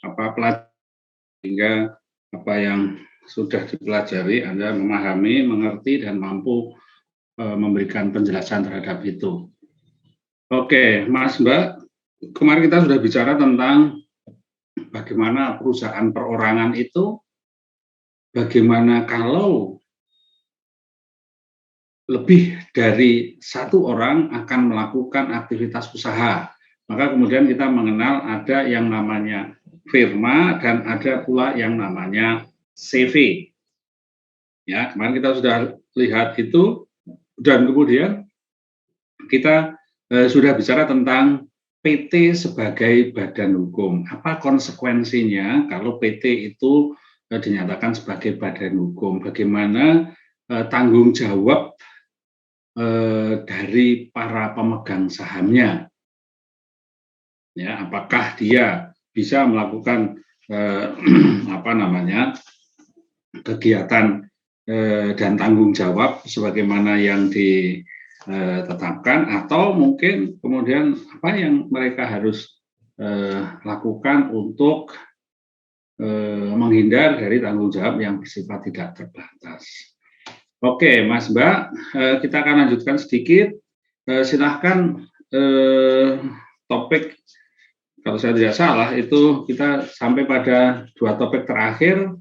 pelajari, sehingga apa yang sudah dipelajari Anda memahami, mengerti, dan mampu memberikan penjelasan terhadap itu. Oke, Mas Mbak, kemarin kita sudah bicara tentang bagaimana perusahaan perorangan itu, bagaimana kalau lebih dari satu orang akan melakukan aktivitas usaha. Maka kemudian kita mengenal ada yang namanya firma dan ada pula yang namanya CV. Ya, kemarin kita sudah lihat itu, dan kemudian kita sudah bicara tentang PT sebagai badan hukum. Apa konsekuensinya kalau PT itu dinyatakan sebagai badan hukum? Bagaimana tanggung jawab dari para pemegang sahamnya? Ya, apakah dia bisa melakukan kegiatan dan tanggung jawab sebagaimana yang ditetapkan, atau mungkin kemudian apa yang mereka harus lakukan untuk menghindar dari tanggung jawab yang bersifat tidak terbatas. Oke, Mas Mbak, kita akan lanjutkan sedikit. Silahkan topik, kalau saya tidak salah, itu kita sampai pada 2 topik terakhir.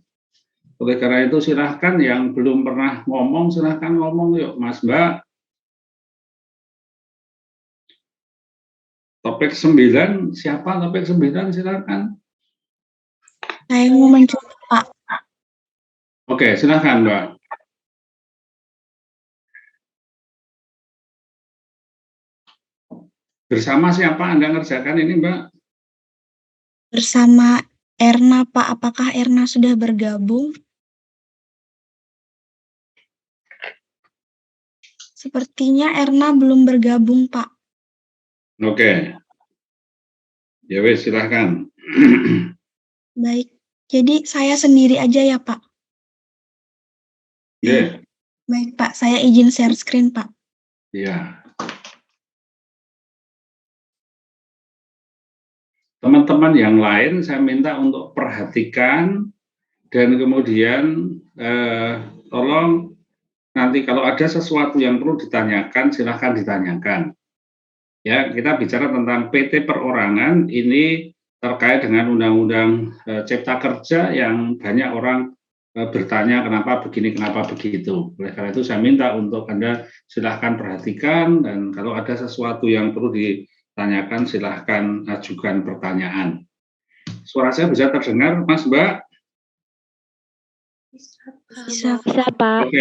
Oleh karena itu silahkan yang belum pernah ngomong, silahkan ngomong yuk, Mas Mbak. Topik 9, siapa topik 9, silahkan. Saya mau mencoba, Pak. Oke, silahkan, Mbak. Bersama siapa Anda ngerjakan ini, Mbak? Bersama Erna, Pak. Apakah Erna sudah bergabung? Sepertinya Erna belum bergabung, Pak. Oke. Ya wes, silahkan. Baik. Jadi saya sendiri aja ya, Pak? Ya. Baik, Pak. Saya izin share screen, Pak. Iya. Teman-teman yang lain saya minta untuk perhatikan, dan kemudian tolong nanti kalau ada sesuatu yang perlu ditanyakan, silahkan ditanyakan. Ya, kita bicara tentang PT perorangan, ini terkait dengan Undang-Undang Cipta Kerja yang banyak orang bertanya kenapa begini, kenapa begitu. Oleh karena itu saya minta untuk Anda silahkan perhatikan, dan kalau ada sesuatu yang perlu ditanyakan, silahkan ajukan pertanyaan. Suara saya bisa terdengar, Mas Mbak? Bisa, Pak.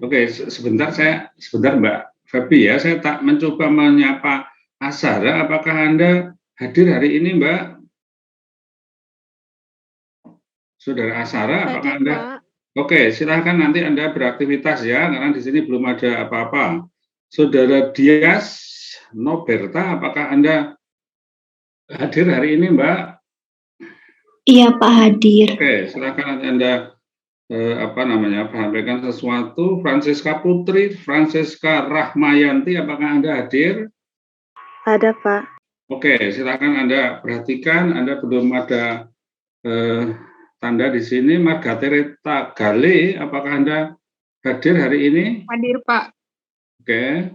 Oke, sebentar Mbak Fabi ya, saya tak mencoba menyapa Asara. Apakah Anda hadir hari ini, Mbak? Saudara Asara, apakah Anda? Oke, silahkan nanti Anda beraktivitas ya, karena di sini belum ada apa-apa. Saudara Dias Noberta, apakah Anda hadir hari ini, Mbak? Iya, Pak, hadir. Oke, silahkan nanti Anda menyampaikan sesuatu. Francisca Putri, Francisca Rahmayanti, apakah Anda hadir? Ada, Pak. Oke, silakan Anda perhatikan. Anda belum ada tanda di sini. Marga Tereta Gale, apakah Anda hadir hari ini? Hadir, Pak. Oke.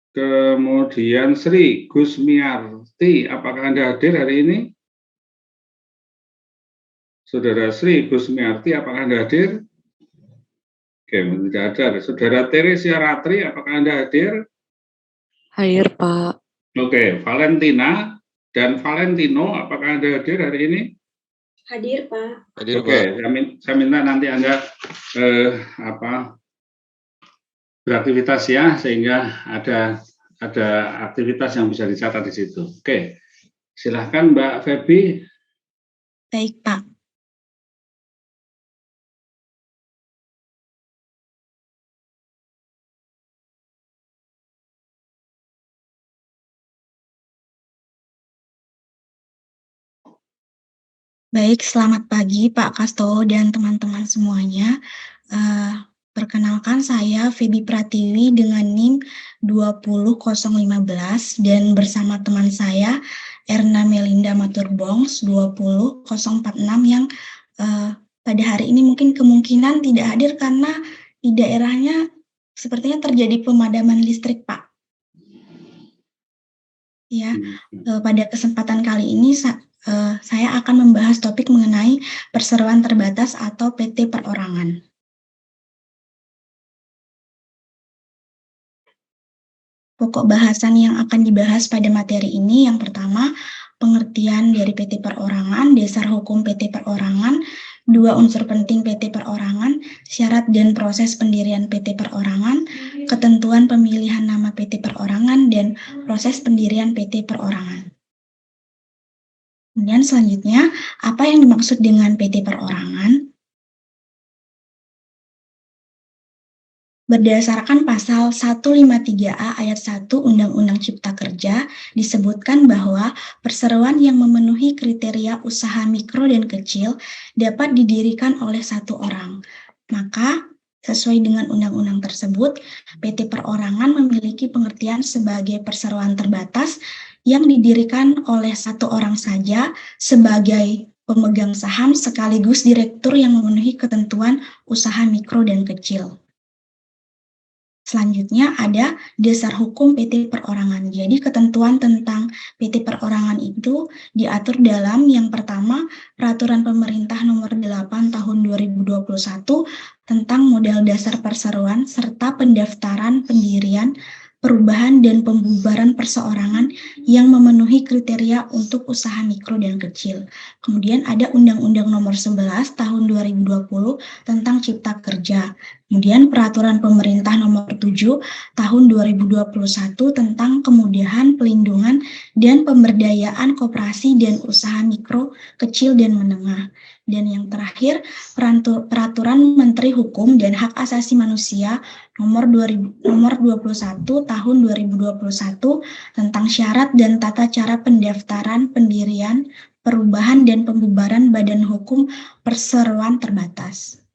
Kemudian Sri Gusmiarti, apakah Anda hadir hari ini? Saudara Sri Gusmiarti, apakah Anda hadir? Oke, tidak ada. Saudara Teresia Ratri, apakah Anda hadir? Hadir, Pak. Oke, Valentina dan Valentino, apakah Anda hadir hari ini? Hadir, Pak. Hadir, Oke, saya minta nanti Anda beraktivitas ya, sehingga ada aktivitas yang bisa dicatat di situ. Oke, silahkan Mbak Febi. Baik, Pak. Baik, selamat pagi Pak Kasto dan teman-teman semuanya. Perkenalkan, saya Feby Pratiwi dengan NIM 20015 dan bersama teman saya Erna Melinda Maturbongs 20046 yang pada hari ini mungkin kemungkinan tidak hadir karena di daerahnya sepertinya terjadi pemadaman listrik, Pak. Ya, pada kesempatan kali ini saya akan membahas topik mengenai perseroan terbatas atau PT perorangan. Pokok bahasan yang akan dibahas pada materi ini yang pertama, pengertian dari PT perorangan, dasar hukum PT perorangan, 2 unsur penting PT perorangan, syarat dan proses pendirian PT perorangan, ketentuan pemilihan nama PT perorangan, dan proses pendirian PT perorangan. Kemudian selanjutnya, apa yang dimaksud dengan PT perorangan? Berdasarkan pasal 153A ayat 1 Undang-Undang Cipta Kerja, disebutkan bahwa perseroan yang memenuhi kriteria usaha mikro dan kecil dapat didirikan oleh satu orang. Maka, sesuai dengan undang-undang tersebut, PT perorangan memiliki pengertian sebagai perseroan terbatas yang didirikan oleh satu orang saja sebagai pemegang saham sekaligus direktur yang memenuhi ketentuan usaha mikro dan kecil. Selanjutnya ada dasar hukum PT perorangan. Jadi ketentuan tentang PT perorangan itu diatur dalam yang pertama Peraturan Pemerintah Nomor 8 Tahun 2021 tentang modal dasar perseroan serta pendaftaran, pendirian, perubahan dan pembubaran perseorangan yang memenuhi kriteria untuk usaha mikro dan kecil. Kemudian ada Undang-Undang Nomor 11 Tahun 2020 tentang Cipta Kerja. Kemudian Peraturan Pemerintah Nomor 7 Tahun 2021 tentang kemudahan, pelindungan, dan pemberdayaan koperasi dan usaha mikro, kecil, dan menengah. Dan yang terakhir, Peraturan Menteri Hukum dan Hak Asasi Manusia Nomor 21 Tahun 2021 tentang syarat dan tata cara pendaftaran, pendirian, perubahan, dan pembubaran badan hukum perseroan terbatas.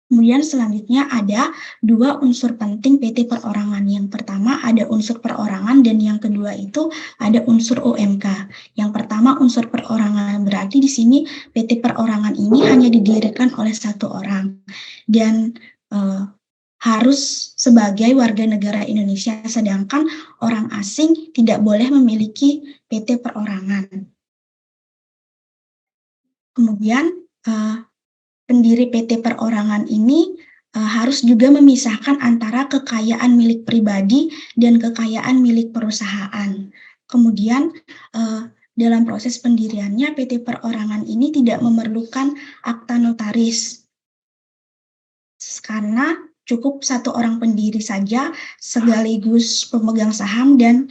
Kemudian selanjutnya ada 2 unsur penting PT perorangan. Yang pertama ada unsur perorangan dan yang kedua itu ada unsur UMK. Yang pertama unsur perorangan berarti di sini PT perorangan ini hanya didirikan oleh satu orang dan harus sebagai warga negara Indonesia, sedangkan orang asing tidak boleh memiliki PT perorangan. Kemudian pendiri PT perorangan ini harus juga memisahkan antara kekayaan milik pribadi dan kekayaan milik perusahaan. Kemudian dalam proses pendiriannya PT perorangan ini tidak memerlukan akta notaris karena cukup satu orang pendiri saja sekaligus pemegang saham dan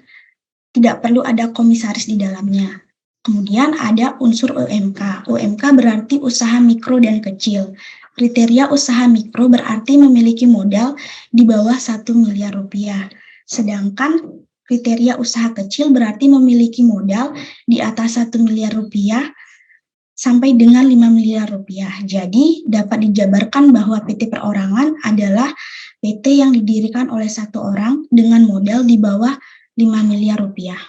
tidak perlu ada komisaris di dalamnya. Kemudian ada unsur UMK. UMK berarti usaha mikro dan kecil. Kriteria usaha mikro berarti memiliki modal di bawah 1 miliar rupiah. Sedangkan kriteria usaha kecil berarti memiliki modal di atas 1 miliar rupiah sampai dengan 5 miliar rupiah. Jadi dapat dijabarkan bahwa PT perorangan adalah PT yang didirikan oleh satu orang dengan modal di bawah 5 miliar rupiah.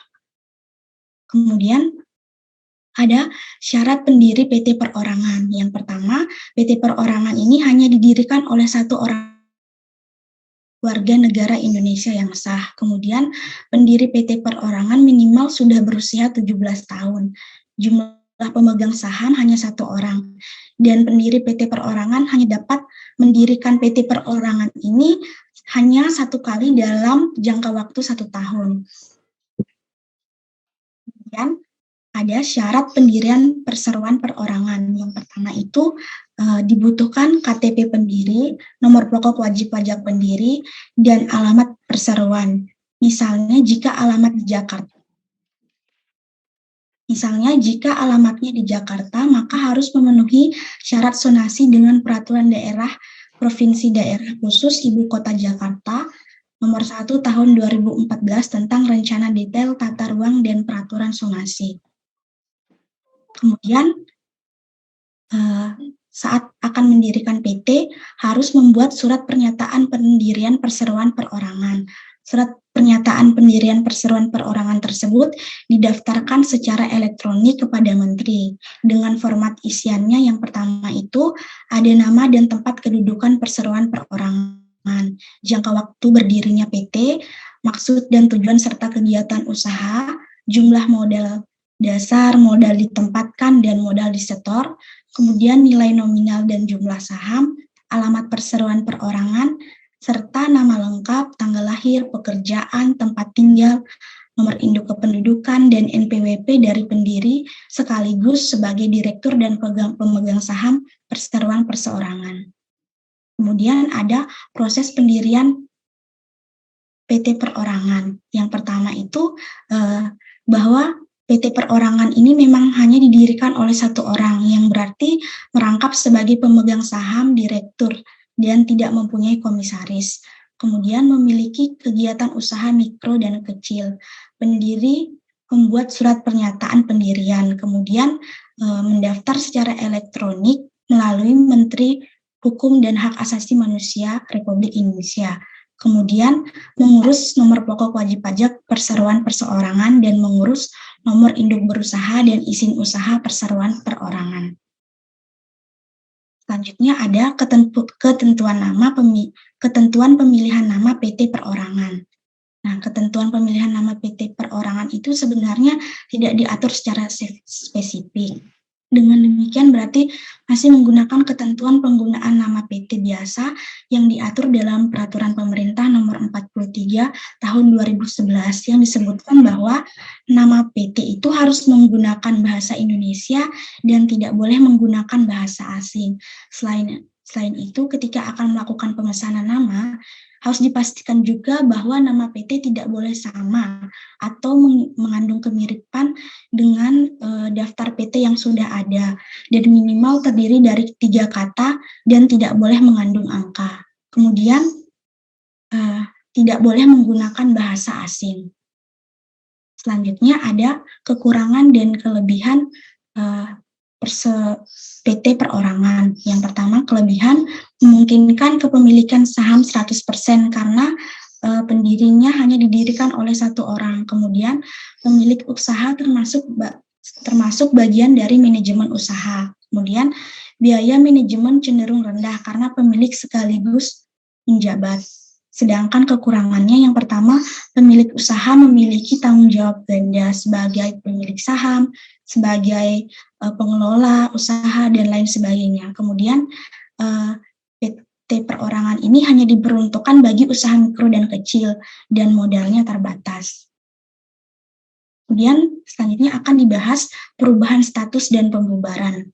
Kemudian ada syarat pendiri PT perorangan. Yang pertama, PT perorangan ini hanya didirikan oleh satu orang warga negara Indonesia yang sah. Kemudian pendiri PT perorangan minimal sudah berusia 17 tahun. Jumlah pemegang saham hanya satu orang. Dan pendiri PT perorangan hanya dapat mendirikan PT perorangan ini hanya satu kali dalam jangka waktu 1 tahun. Kemudian ada syarat pendirian perseroan perorangan. Yang pertama itu dibutuhkan KTP pendiri, nomor pokok wajib pajak pendiri, dan alamat perseroan. Misalnya jika alamatnya di Jakarta, maka harus memenuhi syarat zonasi dengan peraturan daerah Provinsi Daerah Khusus Ibu Kota Jakarta Nomor 1 Tahun 2014 tentang Rencana Detail Tata Ruang dan Peraturan Zonasi. Kemudian saat akan mendirikan PT harus membuat surat pernyataan pendirian perseroan perorangan. Surat pernyataan pendirian perseroan perorangan tersebut didaftarkan secara elektronik kepada menteri dengan format isiannya. Yang pertama itu ada nama dan tempat kedudukan perseroan perorangan, jangka waktu berdirinya PT, maksud dan tujuan serta kegiatan usaha, jumlah modal dasar, modal ditempatkan, dan modal disetor, kemudian nilai nominal dan jumlah saham, alamat perseroan perorangan, serta nama lengkap, tanggal lahir, pekerjaan, tempat tinggal, nomor induk kependudukan, dan NPWP dari pendiri sekaligus sebagai direktur dan pemegang saham perseroan perseorangan. Kemudian ada proses pendirian PT perorangan. Yang pertama itu bahwa PT perorangan ini memang hanya didirikan oleh satu orang, yang berarti merangkap sebagai pemegang saham, direktur, dan tidak mempunyai komisaris. Kemudian memiliki kegiatan usaha mikro dan kecil. Pendiri membuat surat pernyataan pendirian, kemudian mendaftar secara elektronik melalui Menteri Hukum dan Hak Asasi Manusia Republik Indonesia. Kemudian mengurus nomor pokok wajib pajak perseroan perseorangan dan mengurus nomor induk berusaha dan izin usaha perseroan perorangan. Selanjutnya ada ketentuan pemilihan nama PT perorangan. Nah, ketentuan pemilihan nama PT perorangan itu sebenarnya tidak diatur secara spesifik. Dengan demikian berarti masih menggunakan ketentuan penggunaan nama PT biasa yang diatur dalam Peraturan Pemerintah Nomor 43 Tahun 2011 yang disebutkan bahwa nama PT itu harus menggunakan bahasa Indonesia dan tidak boleh menggunakan bahasa asing. Selain itu, ketika akan melakukan pemesanan nama, harus dipastikan juga bahwa nama PT tidak boleh sama atau mengandung kemiripan dengan daftar PT yang sudah ada, dan minimal terdiri dari 3 kata dan tidak boleh mengandung angka. Kemudian tidak boleh menggunakan bahasa asing. Selanjutnya ada kekurangan dan kelebihan PT perorangan. Yang pertama, kelebihan memungkinkan kepemilikan saham 100% karena pendirinya hanya didirikan oleh satu orang. Kemudian pemilik usaha termasuk bagian dari manajemen usaha. Kemudian biaya manajemen cenderung rendah karena pemilik sekaligus menjabat. Sedangkan kekurangannya yang pertama, pemilik usaha memiliki tanggung jawab ganda sebagai pemilik saham, sebagai pengelola usaha, dan lain sebagainya. Kemudian PT perorangan ini hanya diperuntukkan bagi usaha mikro dan kecil dan modalnya terbatas. Kemudian selanjutnya akan dibahas perubahan status dan pembubaran.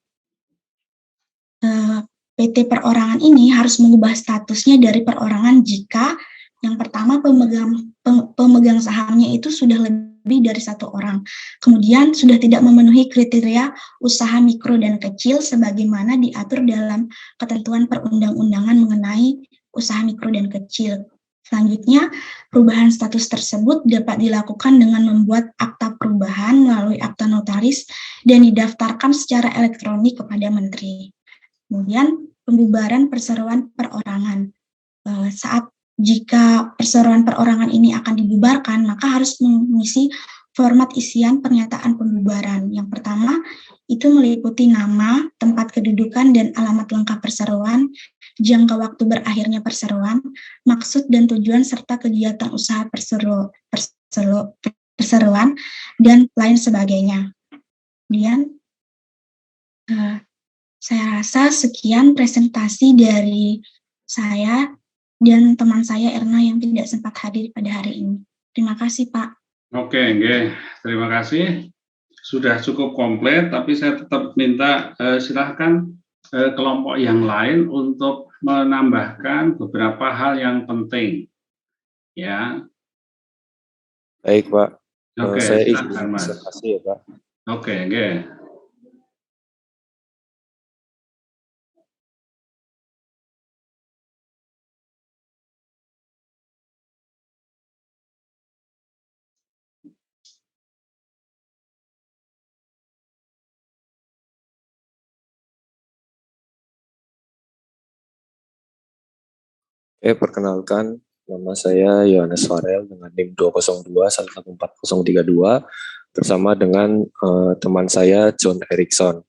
PT perorangan ini harus mengubah statusnya dari perorangan jika yang pertama pemegang sahamnya itu sudah lebih dari satu orang. Kemudian sudah tidak memenuhi kriteria usaha mikro dan kecil sebagaimana diatur dalam ketentuan perundang-undangan mengenai usaha mikro dan kecil. Selanjutnya, perubahan status tersebut dapat dilakukan dengan membuat akta perubahan melalui akta notaris dan didaftarkan secara elektronik kepada menteri. Kemudian pembubaran perseroan perorangan. Jika perseroan perorangan ini akan dibubarkan, maka harus mengisi format isian pernyataan pembubaran. Yang pertama, itu meliputi nama, tempat kedudukan dan alamat lengkap perseroan, jangka waktu berakhirnya perseroan, maksud dan tujuan serta kegiatan usaha perseroan, dan lain sebagainya. Kemudian, saya rasa sekian presentasi dari saya dan teman saya Erna yang tidak sempat hadir pada hari ini. Terima kasih, Pak. Oke, terima kasih. Sudah cukup komplit, tapi saya tetap minta silahkan kelompok yang lain untuk menambahkan beberapa hal yang penting. Ya. Baik, Pak. Oke, saya silakan, Mas. Terima kasih ya, Pak. Oke. Perkenalkan, nama saya Yohanes Farel dengan NIM 202-114-032 bersama dengan teman saya John Erickson.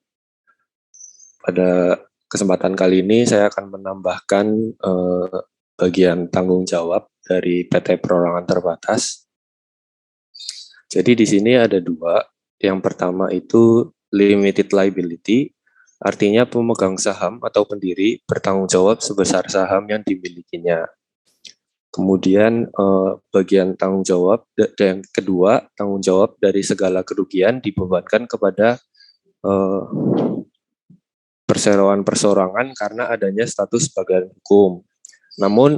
Pada kesempatan kali ini saya akan menambahkan bagian tanggung jawab dari PT Perorangan Terbatas. Jadi di sini ada dua. Yang pertama itu limited liability, artinya pemegang saham atau pendiri bertanggung jawab sebesar saham yang dimilikinya. Kemudian bagian tanggung jawab dan kedua, tanggung jawab dari segala kerugian dibebankan kepada perseroan perseorangan karena adanya status badan hukum. Namun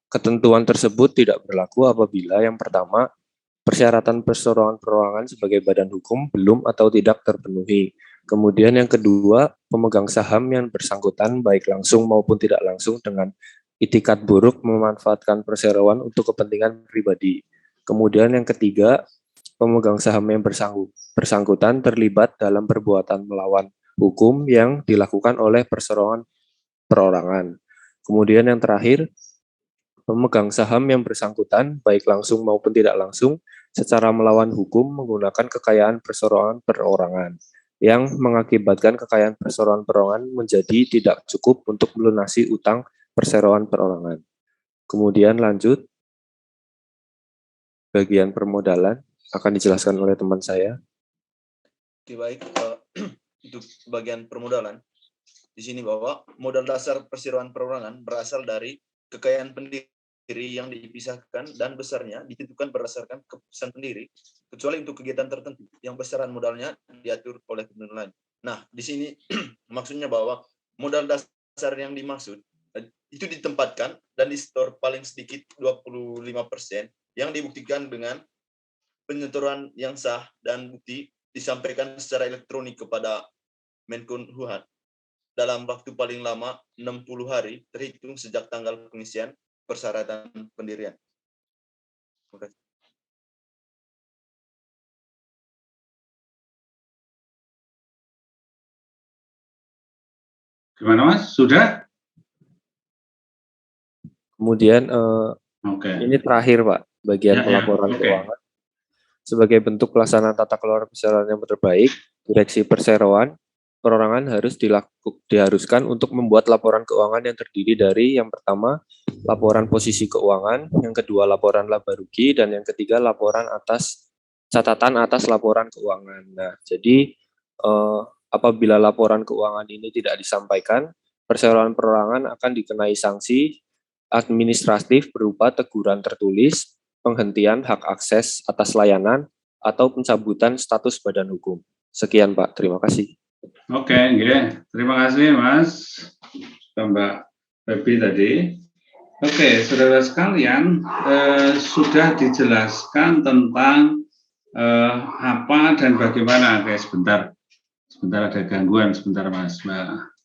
ketentuan tersebut tidak berlaku apabila yang pertama, persyaratan perseroan perorangan sebagai badan hukum belum atau tidak terpenuhi. Kemudian yang kedua, pemegang saham yang bersangkutan baik langsung maupun tidak langsung dengan itikat buruk memanfaatkan perseroan untuk kepentingan pribadi. Kemudian yang ketiga, pemegang saham yang bersangkutan terlibat dalam perbuatan melawan hukum yang dilakukan oleh perseroan perorangan. Kemudian yang terakhir, pemegang saham yang bersangkutan baik langsung maupun tidak langsung secara melawan hukum menggunakan kekayaan perseroan perorangan yang mengakibatkan kekayaan perseroan perorangan menjadi tidak cukup untuk melunasi utang perseroan perorangan. Kemudian lanjut, bagian permodalan akan dijelaskan oleh teman saya. Oke, baik. Untuk bagian permodalan, di sini bahwa modal dasar perseroan perorangan berasal dari kekayaan pendiri yang dipisahkan dan besarnya ditentukan berdasarkan keputusan pendiri, kecuali untuk kegiatan tertentu yang besaran modalnya diatur oleh pendiri lain. Nah, di sini maksudnya bahwa modal dasar yang dimaksud itu ditempatkan dan di-store paling sedikit 25% yang dibuktikan dengan penyetoran yang sah dan bukti disampaikan secara elektronik kepada Menkumham dalam waktu paling lama 60 hari terhitung sejak tanggal pengisian persyaratan pendirian. Terima kasih. Gimana Mas? Sudah? Kemudian ini terakhir Pak, bagian pelaporan keuangan. Sebagai bentuk pelaksanaan tata kelola perseroan yang terbaik, Direksi Perseroan Perorangan diharuskan untuk membuat laporan keuangan yang terdiri dari yang pertama, laporan posisi keuangan, yang kedua laporan laba rugi, dan yang ketiga laporan catatan atas laporan keuangan. Nah, jadi apabila laporan keuangan ini tidak disampaikan, perseroan perorangan akan dikenai sanksi administratif berupa teguran tertulis, penghentian hak akses atas layanan, atau pencabutan status badan hukum. Sekian Pak, terima kasih. Oke, terima kasih Mas, Mbak Febi tadi. Oke, saudara sekalian, sudah dijelaskan tentang apa dan bagaimana. Oke, sebentar ada gangguan, sebentar Mas, Mbak.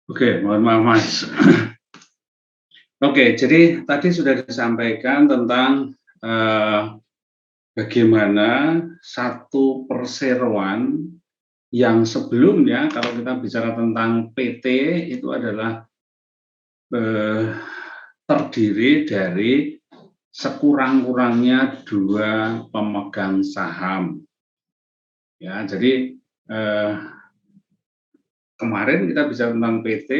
Oke, mohon maaf Mas. Oke, jadi tadi sudah disampaikan tentang bagaimana satu perseroan yang sebelumnya kalau kita bicara tentang PT itu adalah terdiri dari sekurang-kurangnya 2 pemegang saham. Ya, jadi kemarin kita bicara tentang PT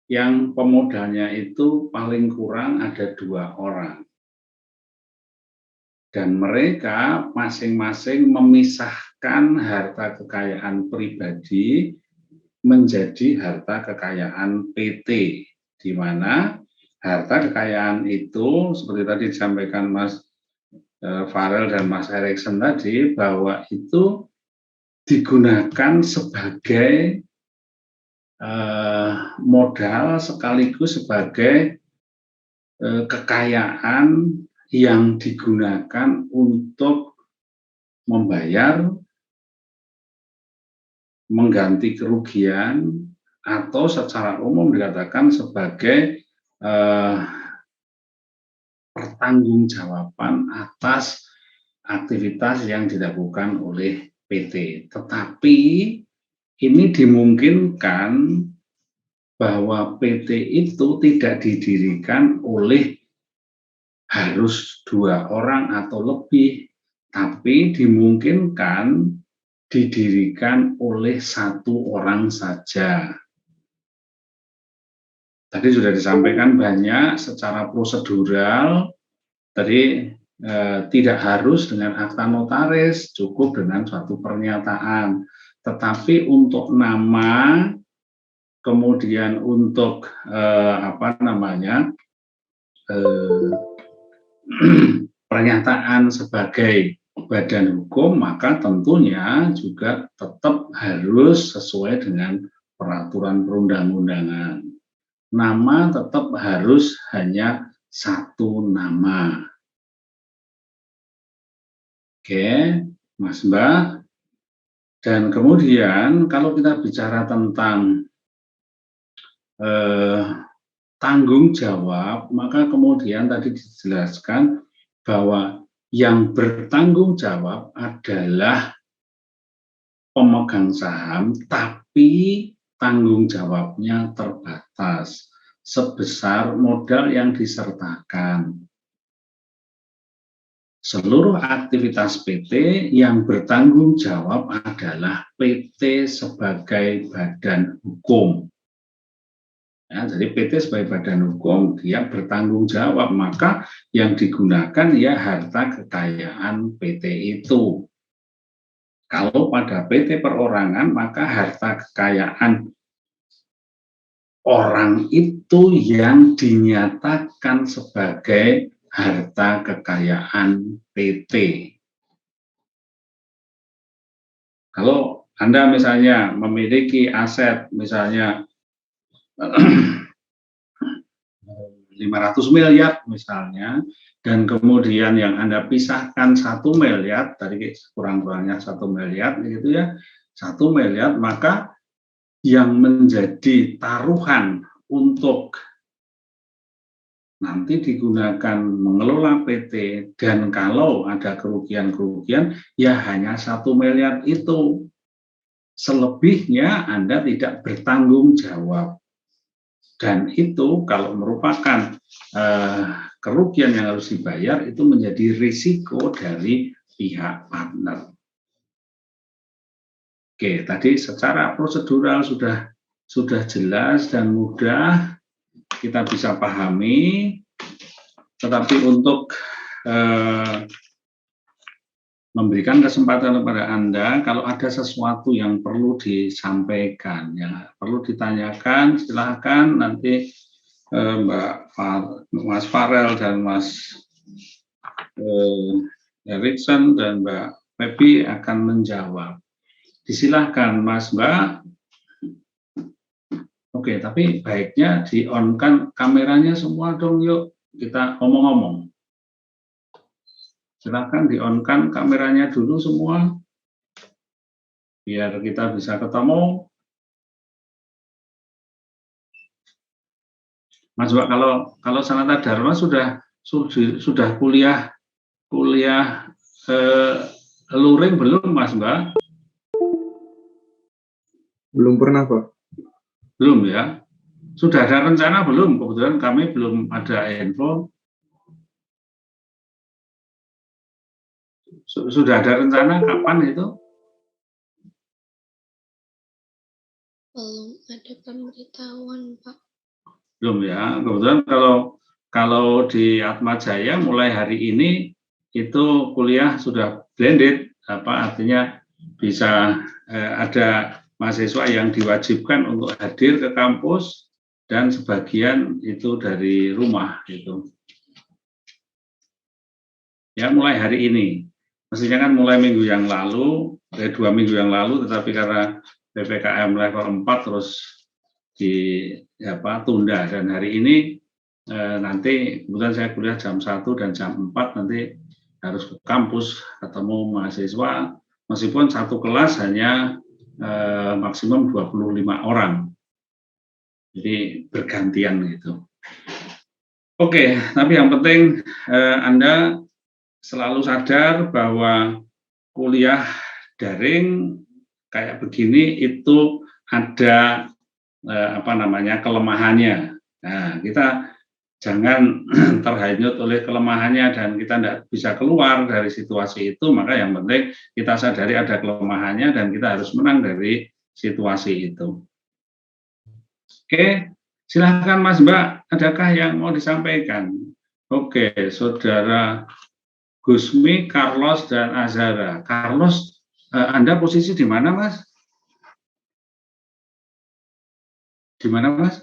yang pemodalnya itu paling kurang ada 2 orang. Dan mereka masing-masing memisahkan harta kekayaan pribadi menjadi harta kekayaan PT, di mana harta kekayaan itu seperti tadi disampaikan Mas Farel dan Mas Erikson tadi, bahwa itu digunakan sebagai modal sekaligus sebagai kekayaan yang digunakan untuk membayar, mengganti kerugian, atau secara umum dikatakan sebagai pertanggungjawaban atas aktivitas yang dilakukan oleh PT. Tetapi ini dimungkinkan bahwa PT itu tidak didirikan oleh harus 2 orang atau lebih, tapi dimungkinkan didirikan oleh 1 orang saja. Tadi sudah disampaikan banyak secara prosedural, tadi tidak harus dengan akta notaris, cukup dengan suatu pernyataan. Tetapi untuk nama, kemudian untuk pernyataan sebagai badan hukum, maka tentunya juga tetap harus sesuai dengan peraturan perundang-undangan. Nama tetap harus hanya 1 nama. Oke, Mas Mbak. Dan kemudian kalau kita bicara tentang tanggung jawab, maka kemudian tadi dijelaskan bahwa yang bertanggung jawab adalah pemegang saham, tapi tanggung jawabnya terbatas sebesar modal yang disertakan. Seluruh aktivitas PT yang bertanggung jawab adalah PT sebagai badan hukum. Ya, jadi PT sebagai badan hukum dia bertanggung jawab, maka yang digunakan ya harta kekayaan PT itu. Kalau pada PT perorangan, maka harta kekayaan orang itu yang dinyatakan sebagai harta kekayaan PT. Kalau Anda misalnya memiliki aset misalnya 500 miliar misalnya, dan kemudian yang Anda pisahkan 1 miliar, tadi kurang-kurangnya 1 miliar gitu ya, 1 miliar, maka yang menjadi taruhan untuk nanti digunakan mengelola PT, dan kalau ada kerugian-kerugian ya hanya 1 miliar itu. Selebihnya Anda tidak bertanggung jawab. Dan itu kalau merupakan kerugian yang harus dibayar, itu menjadi risiko dari pihak partner. Oke, tadi secara prosedural sudah jelas dan mudah kita bisa pahami, tetapi untuk memberikan kesempatan kepada Anda, kalau ada sesuatu yang perlu disampaikan, ya perlu ditanyakan, silakan nanti Mas Farel dan Mas Erikson dan Mbak Pepi akan menjawab. Disilahkan Mas Mbak. Oke, tapi baiknya di-on-kan kameranya semua dong, yuk kita ngomong-ngomong. Silakan di-on-kan kameranya dulu semua, biar kita bisa ketemu. Mas Mbak, kalau Sanata Dharma sudah kuliah luring belum, Mas Mbak? Belum pernah, Pak. Belum ya? Sudah ada rencana belum? Kebetulan kami belum ada info. Sudah ada rencana kapan itu? Belum ada pemberitahuan, Pak. Belum ya. Kebetulan kalau di Atma Jaya mulai hari ini itu kuliah sudah blended, artinya bisa ada mahasiswa yang diwajibkan untuk hadir ke kampus dan sebagian itu dari rumah gitu. Ya, mulai hari ini. Mestinya kan mulai minggu yang lalu, 2 minggu yang lalu, tetapi karena PPKM level 4 terus tunda, dan hari ini nanti kemudian saya kuliah jam 1 dan jam 4 nanti harus ke kampus ketemu mahasiswa, meskipun satu kelas hanya maksimum 25 orang. Jadi bergantian gitu. Oke, tapi yang penting Anda selalu sadar bahwa kuliah daring kayak begini itu ada kelemahannya. Nah, kita jangan terhanyut oleh kelemahannya dan kita tidak bisa keluar dari situasi itu. Maka yang penting kita sadari ada kelemahannya dan kita harus menang dari situasi itu. Oke, silahkan Mas Mbak, adakah yang mau disampaikan? Oke, Saudara Gusmi, Carlos, dan Azhara. Carlos, Anda posisi di mana, Mas? Di mana, Mas?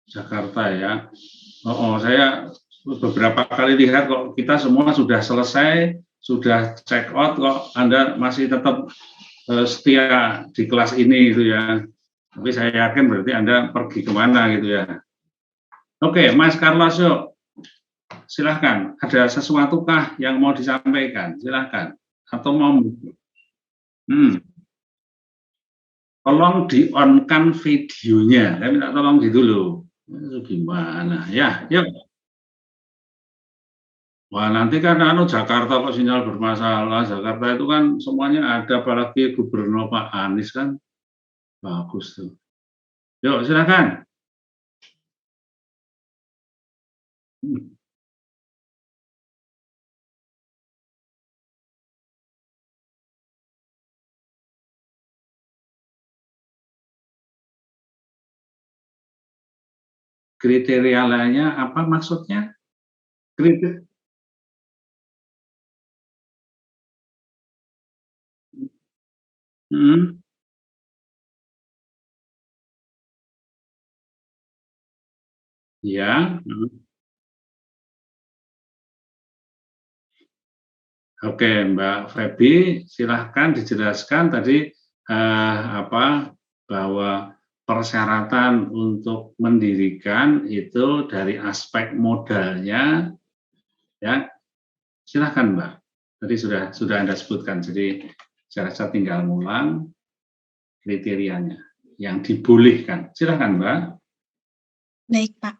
Jakarta ya. Saya beberapa kali lihat kok kita semua sudah selesai, sudah check out, kok Anda masih tetap setia di kelas ini gitu ya. Tapi saya yakin berarti Anda pergi kemana gitu ya. Oke, Mas Carlos, yuk. Silahkan, ada sesuatukah yang mau disampaikan? Silahkan. Atau mau... Tolong di-on-kan videonya. Saya minta tolong gitu loh. Itu gimana? Ya, yuk. Wah, nanti kan Jakarta kok sinyal bermasalah. Jakarta itu kan semuanya ada, apalagi Gubernur Pak Anies kan. Bagus tuh. Yuk, silakan. Kriteria lainnya apa maksudnya? Kriteria. Ya. Oke, Mbak Feby, silahkan dijelaskan tadi bahwa persyaratan untuk mendirikan itu dari aspek modalnya, ya. Silahkan, Mbak. Tadi sudah Anda sebutkan, jadi saya tinggal ngulang kriterianya yang dibolehkan. Silahkan, Mbak. Baik, Pak.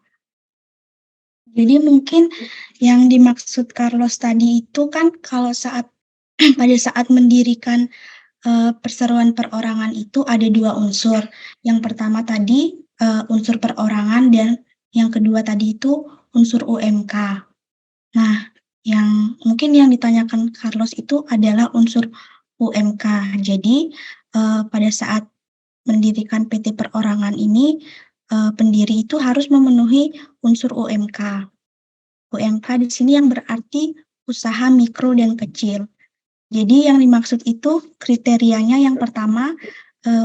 Jadi mungkin yang dimaksud Carlos tadi itu kan kalau pada saat mendirikan perseroan perorangan itu ada 2 unsur. Yang pertama tadi unsur perorangan dan yang kedua tadi itu unsur UMK. Nah, yang mungkin yang ditanyakan Carlos itu adalah unsur UMK. Jadi pada saat mendirikan PT perorangan ini pendiri itu harus memenuhi unsur UMK. UMK di sini yang berarti usaha mikro dan kecil. Jadi yang dimaksud itu kriterianya yang pertama,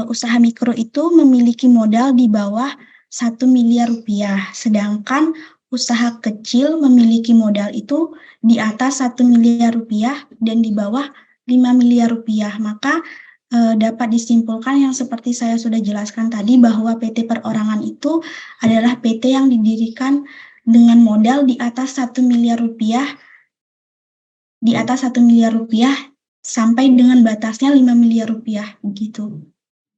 usaha mikro itu memiliki modal di bawah 1 miliar rupiah, sedangkan usaha kecil memiliki modal itu di atas 1 miliar rupiah dan di bawah 5 miliar rupiah. Maka dapat disimpulkan yang seperti saya sudah jelaskan tadi bahwa PT Perorangan itu adalah PT yang didirikan dengan modal di atas 1 miliar rupiah, sampai dengan batasnya 5 miliar rupiah begitu.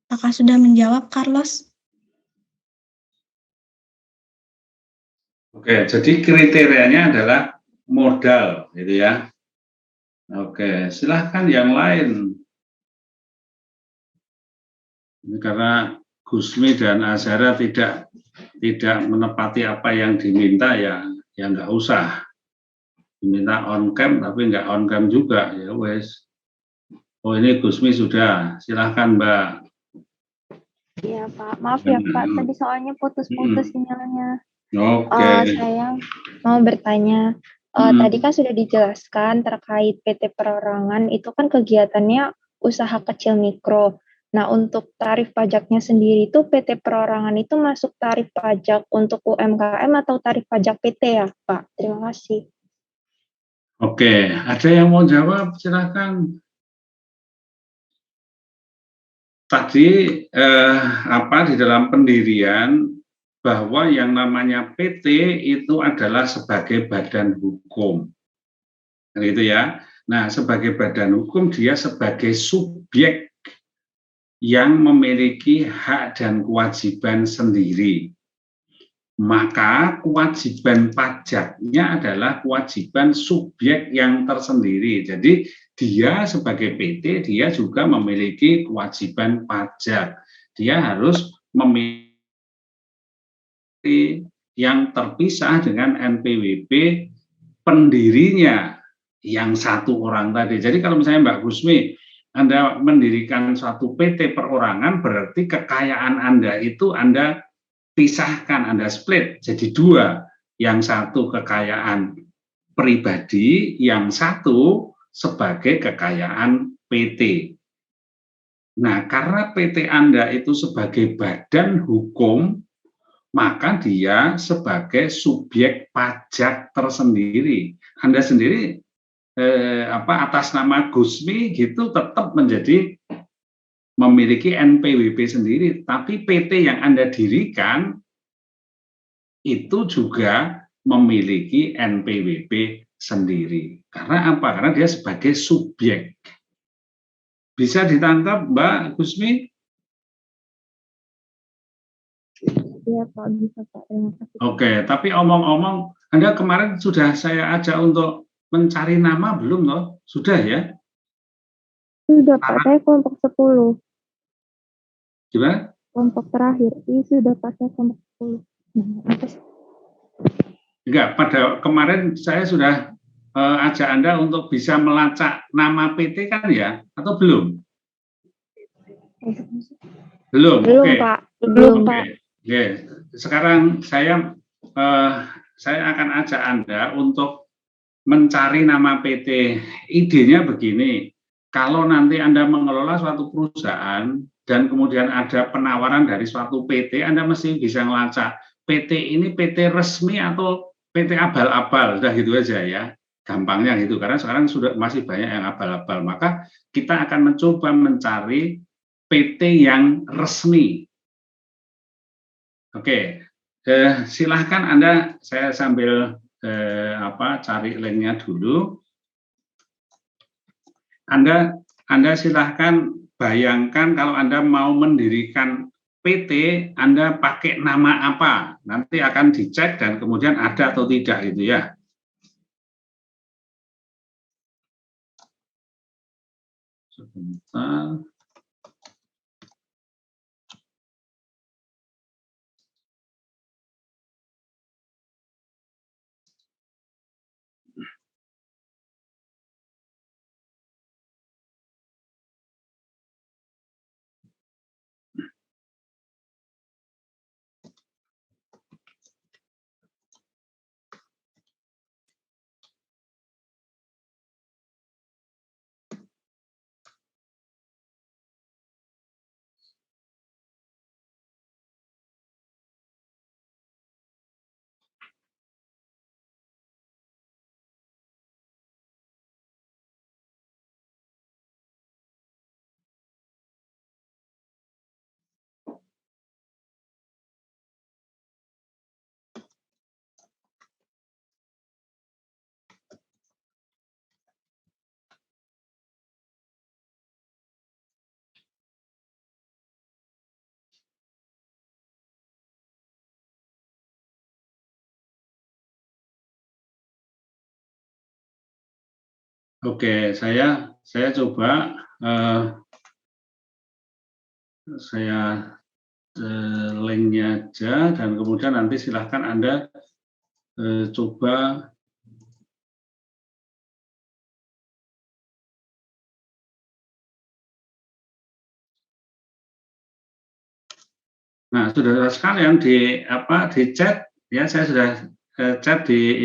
Apakah sudah menjawab, Carlos? Oke, jadi kriterianya adalah modal, gitu ya. Oke, silahkan yang lain. Ini karena Gusmi dan Azhara tidak menepati apa yang diminta, ya nggak usah. Diminta on cam tapi nggak on cam juga, ya wes. Oh, ini Gusmi sudah, silahkan Mbak. Iya Pak, maaf ya Pak, tadi soalnya putus-putus sinyalnya. Oke. Saya mau bertanya, tadi kan sudah dijelaskan terkait PT Perorangan itu kan kegiatannya usaha kecil mikro. Nah, untuk tarif pajaknya sendiri itu PT Perorangan itu masuk tarif pajak untuk UMKM atau tarif pajak PT ya Pak? Terima kasih. Oke, ada yang mau jawab? Silahkan. Tadi di dalam pendirian bahwa yang namanya PT itu adalah sebagai badan hukum, gitu ya. Nah, sebagai badan hukum dia sebagai subjek yang memiliki hak dan kewajiban sendiri. Maka kewajiban pajaknya adalah kewajiban subjek yang tersendiri. Jadi dia sebagai PT, dia juga memiliki kewajiban pajak. Dia harus memiliki yang terpisah dengan NPWP pendirinya yang satu orang tadi. Jadi kalau misalnya Mbak Gusmi, Anda mendirikan suatu PT perorangan, berarti kekayaan Anda itu Anda pisahkan, Anda split jadi dua. Yang satu kekayaan pribadi, yang satu sebagai kekayaan PT. Nah, karena PT Anda itu sebagai badan hukum, maka dia sebagai subjek pajak tersendiri. Anda sendiri atas nama Gusmi gitu tetap menjadi memiliki NPWP sendiri, tapi PT yang Anda dirikan itu juga memiliki NPWP sendiri. Karena apa? Karena dia sebagai subjek. Bisa ditangkap, Mbak Gusmi? Iya Pak, bisa Pak. Terima kasih. Oke, tapi omong-omong, Anda kemarin sudah saya ajak untuk mencari nama belum loh? Sudah ya? Sudah Pak, saya kelompok 10. Gimana? Kelompok terakhir. Iya sudah Pak, saya kelompok 10. Enggak, pada kemarin saya sudah ajak Anda untuk bisa melacak nama PT kan ya? Atau belum? Belum, Belum oke. Pak, belum Pak. Oke. Sekarang saya akan ajak Anda untuk mencari nama PT. Idenya begini, kalau nanti Anda mengelola suatu perusahaan dan kemudian ada penawaran dari suatu PT, Anda mesti bisa melacak PT ini PT resmi atau PT abal-abal, udah gitu aja ya. Gampangnya gitu, karena sekarang sudah masih banyak yang abal-abal. Maka kita akan mencoba mencari PT yang resmi. Oke, silahkan Anda, saya sambil cari linknya dulu. Anda silahkan bayangkan kalau Anda mau mendirikan PT, Anda pakai nama apa? Nanti akan dicek dan kemudian ada atau tidak gitu ya. Sebentar. Oke, saya coba saya linknya aja, dan kemudian nanti silahkan Anda coba. Nah, saudara sekalian di chat ya, saya sudah chat di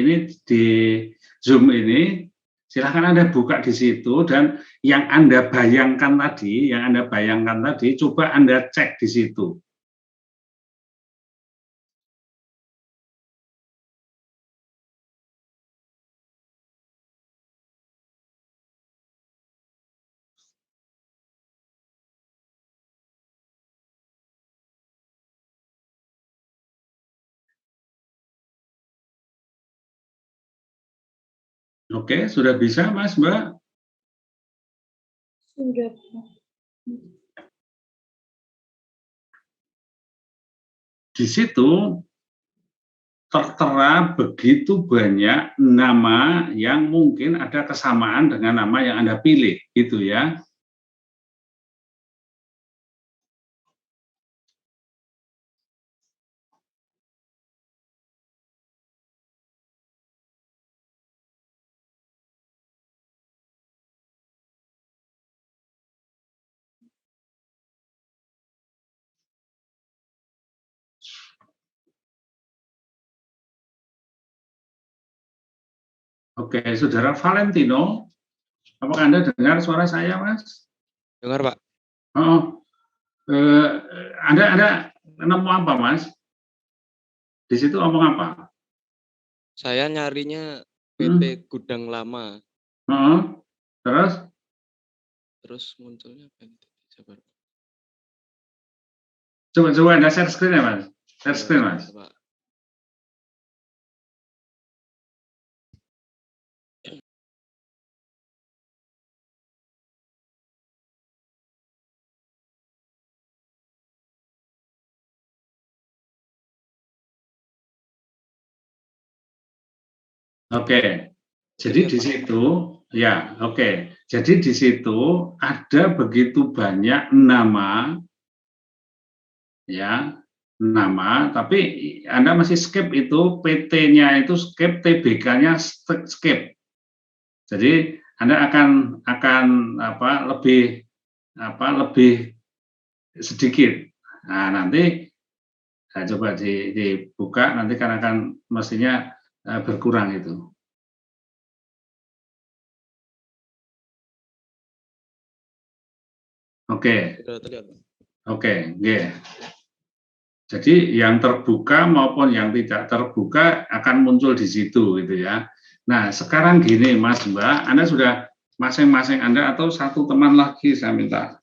Zoom ini. Silahkan Anda buka di situ, dan yang Anda bayangkan tadi, coba Anda cek di situ. Oke, sudah bisa, Mas, Mbak? Sudah. Di situ tertera begitu banyak nama yang mungkin ada kesamaan dengan nama yang Anda pilih, gitu ya. Oke, Saudara Valentino, apakah Anda dengar suara saya, Mas? Dengar, Pak. Oh, Anda nemu apa, Mas? Di situ ngomong apa? Saya nyarinya PT Gudang Lama. Terus? Terus munculnya apa itu? Coba Anda share screen ya, Mas? Share screen, Mas. Pak. Oke. Jadi di situ, ya, oke. Jadi di situ ada begitu banyak nama, ya, tapi Anda masih skip itu, PT-nya itu skip, TBK-nya skip. Jadi Anda akan lebih sedikit. Nah, nanti coba dibuka, nanti kan akan mestinya berkurang itu. Oke. Oke, yeah. Jadi yang terbuka maupun yang tidak terbuka akan muncul di situ, gitu ya. Nah, sekarang gini, Mas, Mbak, Anda sudah masing-masing Anda atau satu teman lagi saya minta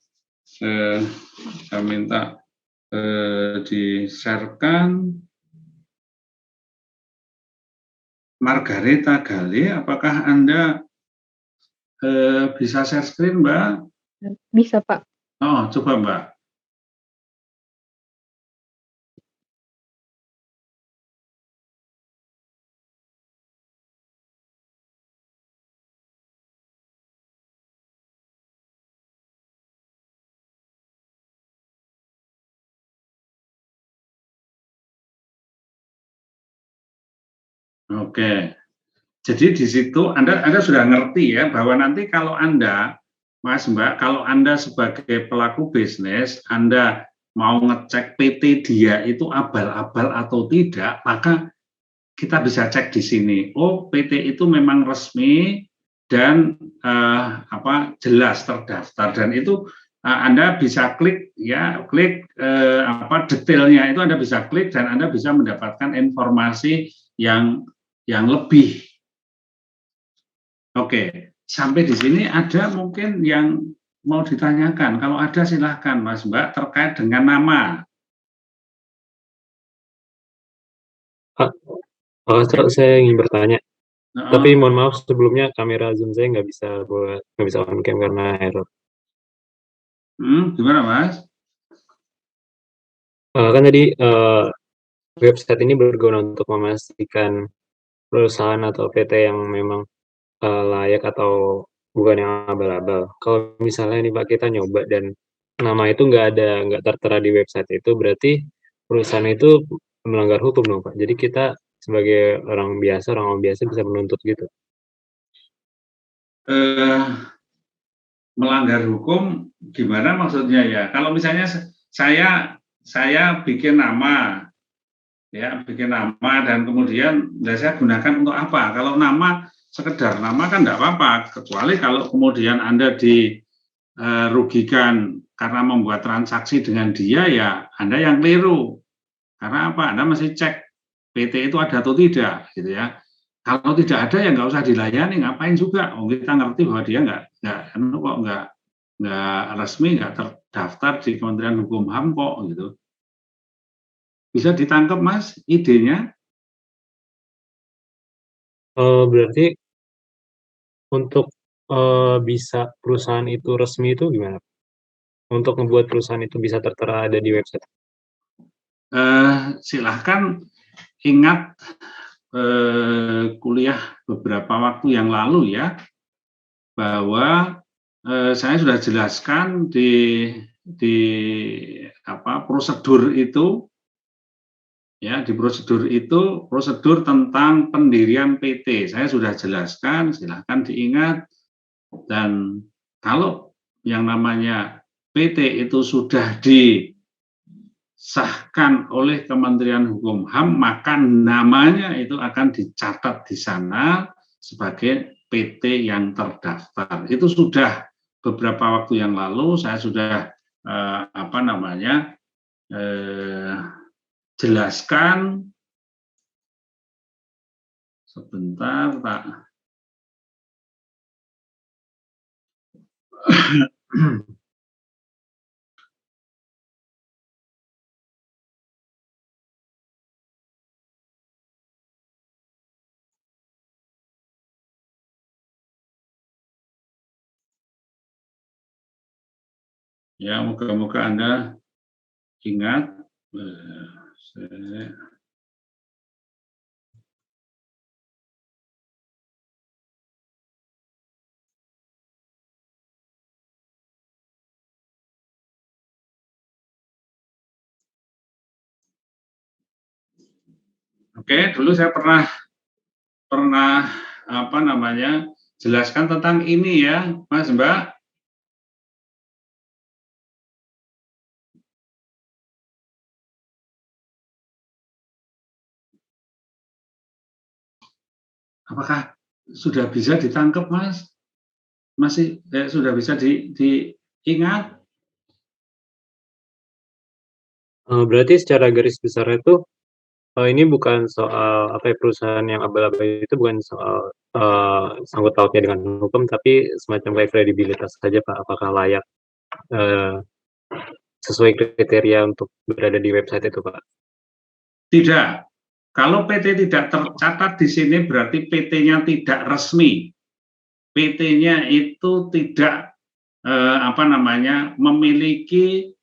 di-share-kan. Margareta Gale, apakah Anda bisa share screen, Mbak? Bisa, Pak. Oh, coba, Mbak. Oke. Jadi di situ Anda sudah ngerti ya, bahwa nanti kalau Anda, Mas, Mbak, kalau Anda sebagai pelaku bisnis, Anda mau ngecek PT dia itu abal-abal atau tidak, maka kita bisa cek di sini. Oh, PT itu memang resmi dan jelas terdaftar, dan itu Anda bisa klik ya, detailnya itu Anda bisa klik, dan Anda bisa mendapatkan informasi yang lebih. Oke, sampai di sini ada mungkin yang mau ditanyakan. Kalau ada silahkan, Mas, Mbak, terkait dengan nama. Pak, saya ingin bertanya. Tapi mohon maaf sebelumnya kamera Zoom saya nggak bisa on cam karena error. Gimana, Mas? Kan tadi website ini berguna untuk memastikan perusahaan atau PT yang memang layak atau bukan yang abal-abal. Kalau misalnya nih Pak, kita nyoba dan nama itu nggak tertera di website itu, berarti perusahaan itu melanggar hukum dong, Pak. Jadi kita sebagai orang awam biasa bisa menuntut gitu. Melanggar hukum gimana maksudnya ya? Kalau misalnya saya bikin nama, ya bikin nama dan kemudian saya gunakan untuk apa? Kalau nama sekedar nama kan enggak apa-apa, kecuali kalau kemudian Anda dirugikan karena membuat transaksi dengan dia, ya Anda yang keliru. Karena apa? Anda mesti cek PT itu ada atau tidak, gitu ya. Kalau tidak ada ya nggak usah dilayani, ngapain juga? Oh, kita ngerti bahwa dia nggak resmi, nggak terdaftar di Kementerian Hukum HAM kok, gitu. Bisa ditangkap, Mas, idenya? Berarti untuk bisa perusahaan itu resmi itu gimana? Untuk membuat perusahaan itu bisa tertera ada di website? Silahkan ingat kuliah beberapa waktu yang lalu ya, bahwa saya sudah jelaskan di prosedur itu, ya di prosedur itu, prosedur tentang pendirian PT. Saya sudah jelaskan, silahkan diingat. Dan kalau yang namanya PT itu sudah disahkan oleh Kementerian Hukum HAM, maka namanya itu akan dicatat di sana sebagai PT yang terdaftar. Itu sudah beberapa waktu yang lalu saya sudah jelaskan. Sebentar, Pak. Ya, moga-moga Anda ingat. Oke, dulu saya pernah jelaskan tentang ini ya, Mas, Mbak. Apakah sudah bisa ditangkap, Mas? Masih sudah bisa diingat? Berarti secara garis besar itu ini bukan soal perusahaan yang abal-abal itu bukan soal sangkut pautnya dengan hukum, tapi semacam kayak kredibilitas saja, Pak. Apakah layak sesuai kriteria untuk berada di website itu, Pak? Tidak. Kalau PT tidak tercatat di sini berarti PT-nya tidak resmi. PT-nya itu tidak memiliki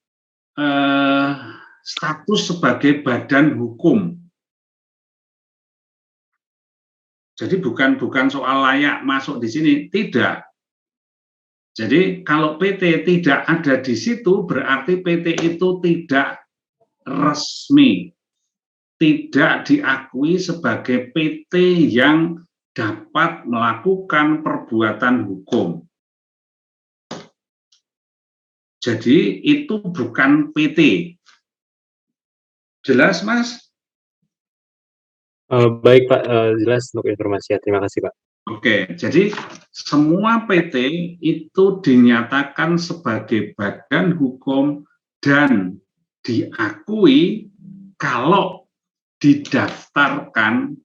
status sebagai badan hukum. Jadi bukan soal layak masuk di sini, tidak. Jadi kalau PT tidak ada di situ berarti PT itu tidak resmi, tidak diakui sebagai PT yang dapat melakukan perbuatan hukum. Jadi itu bukan PT. Jelas, Mas? Baik, Pak, jelas untuk informasi. Terima kasih, Pak. Oke, jadi semua PT itu dinyatakan sebagai badan hukum dan diakui kalau didaftarkan,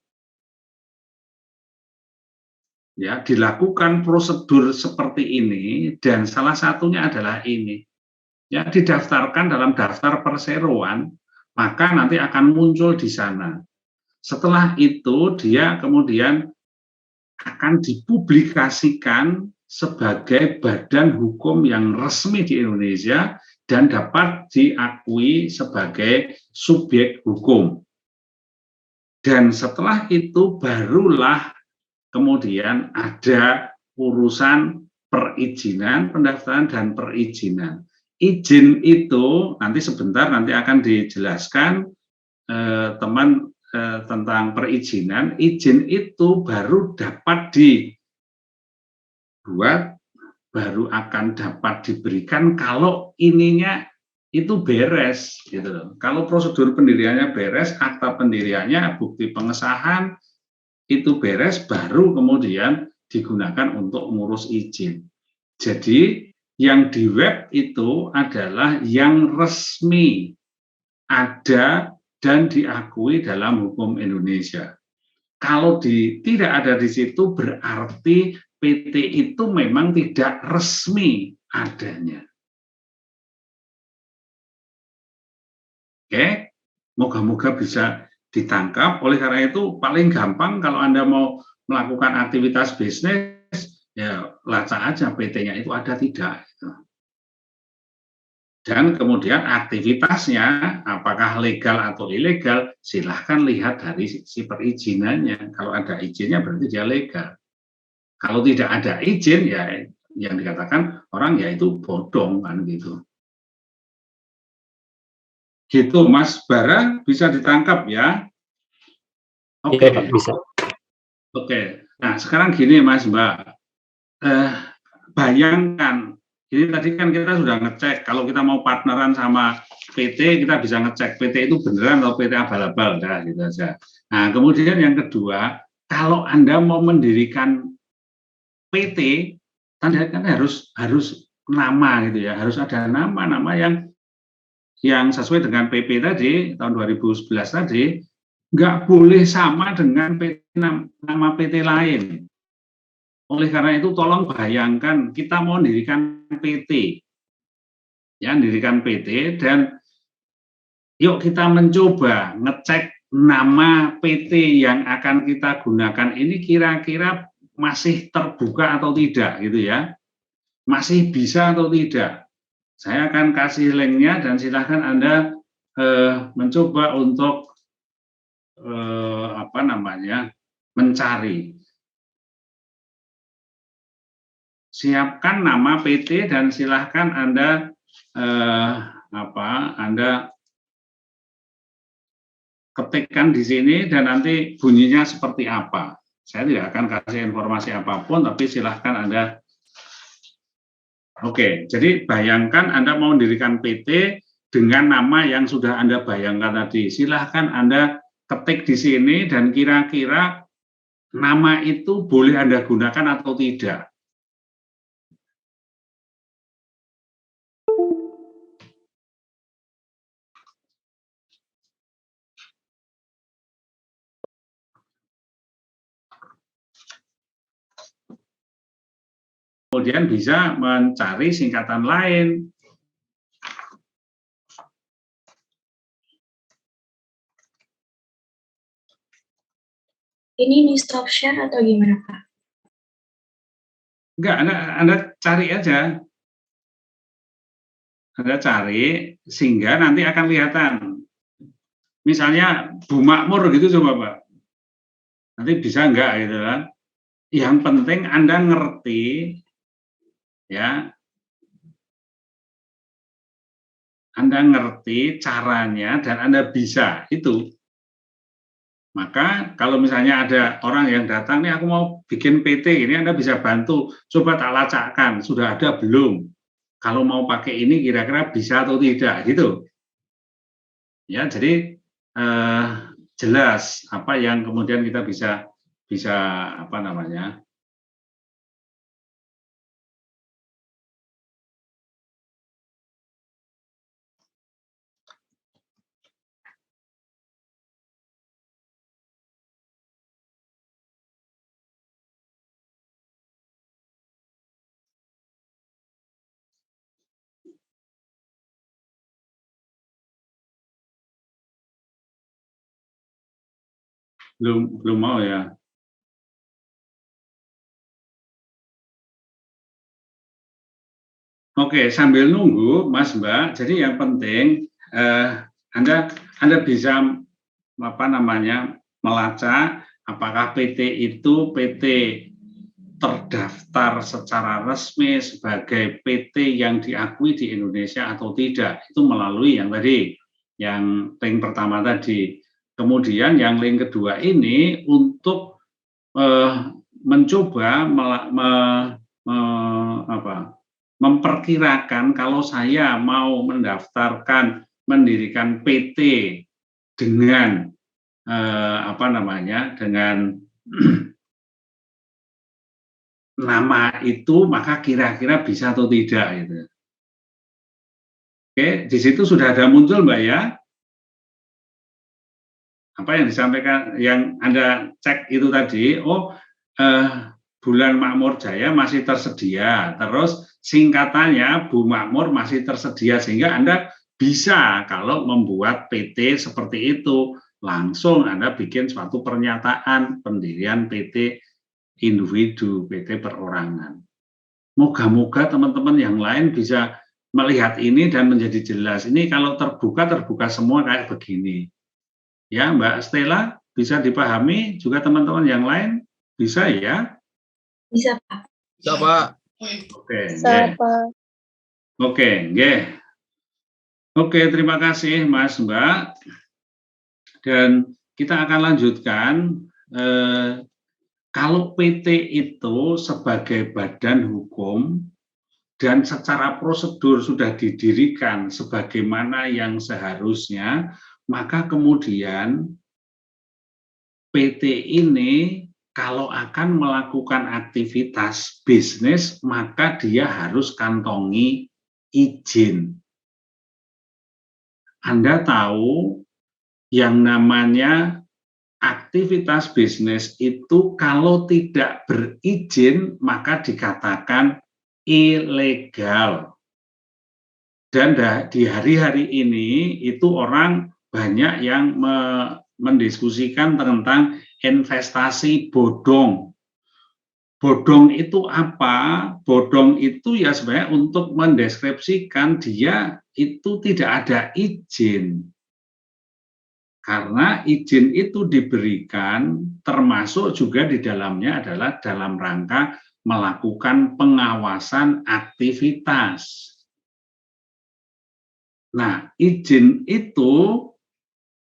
ya, dilakukan prosedur seperti ini, dan salah satunya adalah ini, ya, didaftarkan dalam daftar perseroan, maka nanti akan muncul di sana. Setelah itu dia kemudian akan dipublikasikan sebagai badan hukum yang resmi di Indonesia dan dapat diakui sebagai subjek hukum. Dan setelah itu barulah kemudian ada urusan perizinan, pendaftaran dan perizinan. izin itu nanti sebentar nanti akan dijelaskan tentang perizinan. Izin itu baru dapat dibuat, baru akan dapat diberikan kalau ininya itu beres gitu loh. Kalau prosedur pendiriannya beres, akta pendiriannya, bukti pengesahan itu beres, baru kemudian digunakan untuk ngurus izin. Jadi yang di web itu adalah yang resmi, ada dan diakui dalam hukum Indonesia. Kalau tidak ada di situ berarti PT itu memang tidak resmi adanya. Oke, moga-moga bisa ditangkap. Oleh karena itu paling gampang kalau Anda mau melakukan aktivitas bisnis, ya lacak aja PT-nya itu ada tidak. Dan kemudian aktivitasnya, apakah legal atau ilegal, silahkan lihat dari sisi perizinannya. Kalau ada izinnya berarti dia legal. Kalau tidak ada izin, ya yang dikatakan orang ya itu bodong kan gitu. Gitu Mas Bara, bisa ditangkap ya? Oke. Iya, Pak, bisa. Oke. Nah sekarang gini Mas Mbak, bayangkan. Ini tadi kan kita sudah ngecek, kalau kita mau partneran sama PT, kita bisa ngecek PT itu beneran atau PT abal-abal, nah, gitu aja. Nah, kemudian yang kedua, kalau Anda mau mendirikan PT, Anda kan harus nama gitu ya, harus ada nama yang sesuai dengan PP tadi, tahun 2011 tadi, nggak boleh sama dengan nama PT lain. Oleh karena itu tolong bayangkan kita mau mendirikan PT, ya mendirikan PT dan yuk kita mencoba ngecek nama PT yang akan kita gunakan ini kira-kira masih terbuka atau tidak gitu ya, masih bisa atau tidak. Saya akan kasih linknya dan silahkan Anda mencoba untuk mencari. Siapkan nama PT dan silahkan Anda Anda ketikkan di sini dan nanti bunyinya seperti apa. Saya tidak akan kasih informasi apapun, tapi silahkan Anda. Oke, jadi bayangkan Anda mau mendirikan PT dengan nama yang sudah Anda bayangkan tadi. Silahkan Anda ketik di sini dan kira-kira nama itu boleh Anda gunakan atau tidak. Kemudian bisa mencari singkatan lain. Ini di stop share atau gimana Pak? Enggak, Anda cari aja. Anda cari sehingga nanti akan kelihatan. Misalnya Bu Makmur gitu coba Pak. Nanti bisa enggak gitu kan. Yang penting Anda ngerti ya. Anda ngerti caranya dan Anda bisa itu. Maka kalau misalnya ada orang yang datang nih aku mau bikin PT ini Anda bisa bantu. Coba tak lacakkan, sudah ada belum? Kalau mau pakai ini kira-kira bisa atau tidak gitu. Ya, jadi jelas apa yang kemudian kita bisa apa namanya? Belum mau ya. Oke, sambil nunggu Mas Mbak. Jadi yang penting Anda bisa apa namanya melacak apakah PT itu PT terdaftar secara resmi sebagai PT yang diakui di Indonesia atau tidak. Itu melalui yang tadi, yang link pertama tadi. Kemudian yang link kedua ini untuk mencoba memperkirakan kalau saya mau mendirikan PT dengan dengan nama itu, maka kira-kira bisa atau tidak gitu. Oke, di situ sudah ada muncul Mbak ya. Apa yang disampaikan, yang Anda cek itu tadi, Bulan Makmur Jaya masih tersedia, terus singkatannya Bu Makmur masih tersedia, sehingga Anda bisa kalau membuat PT seperti itu, langsung Anda bikin suatu pernyataan pendirian PT individu, PT perorangan. Moga-moga teman-teman yang lain bisa melihat ini dan menjadi jelas. Ini kalau terbuka semua kayak begini. Ya, Mbak Stella, bisa dipahami juga teman-teman yang lain? Bisa ya? Bisa, Pak. Bisa, Pak. Oke, Bisa, Pak. Oke, Oke, terima kasih Mas Mbak. Dan kita akan lanjutkan. Kalau PT itu sebagai badan hukum dan secara prosedur sudah didirikan sebagaimana yang seharusnya, maka kemudian PT ini kalau akan melakukan aktivitas bisnis, maka dia harus kantongi izin. Anda tahu yang namanya aktivitas bisnis itu kalau tidak berizin maka dikatakan ilegal. Dan di hari-hari ini itu orang banyak yang mendiskusikan tentang investasi bodong. Bodong itu apa? Bodong itu ya sebenarnya untuk mendeskripsikan dia itu tidak ada izin. Karena izin itu diberikan termasuk juga di dalamnya adalah dalam rangka melakukan pengawasan aktivitas. Nah, izin itu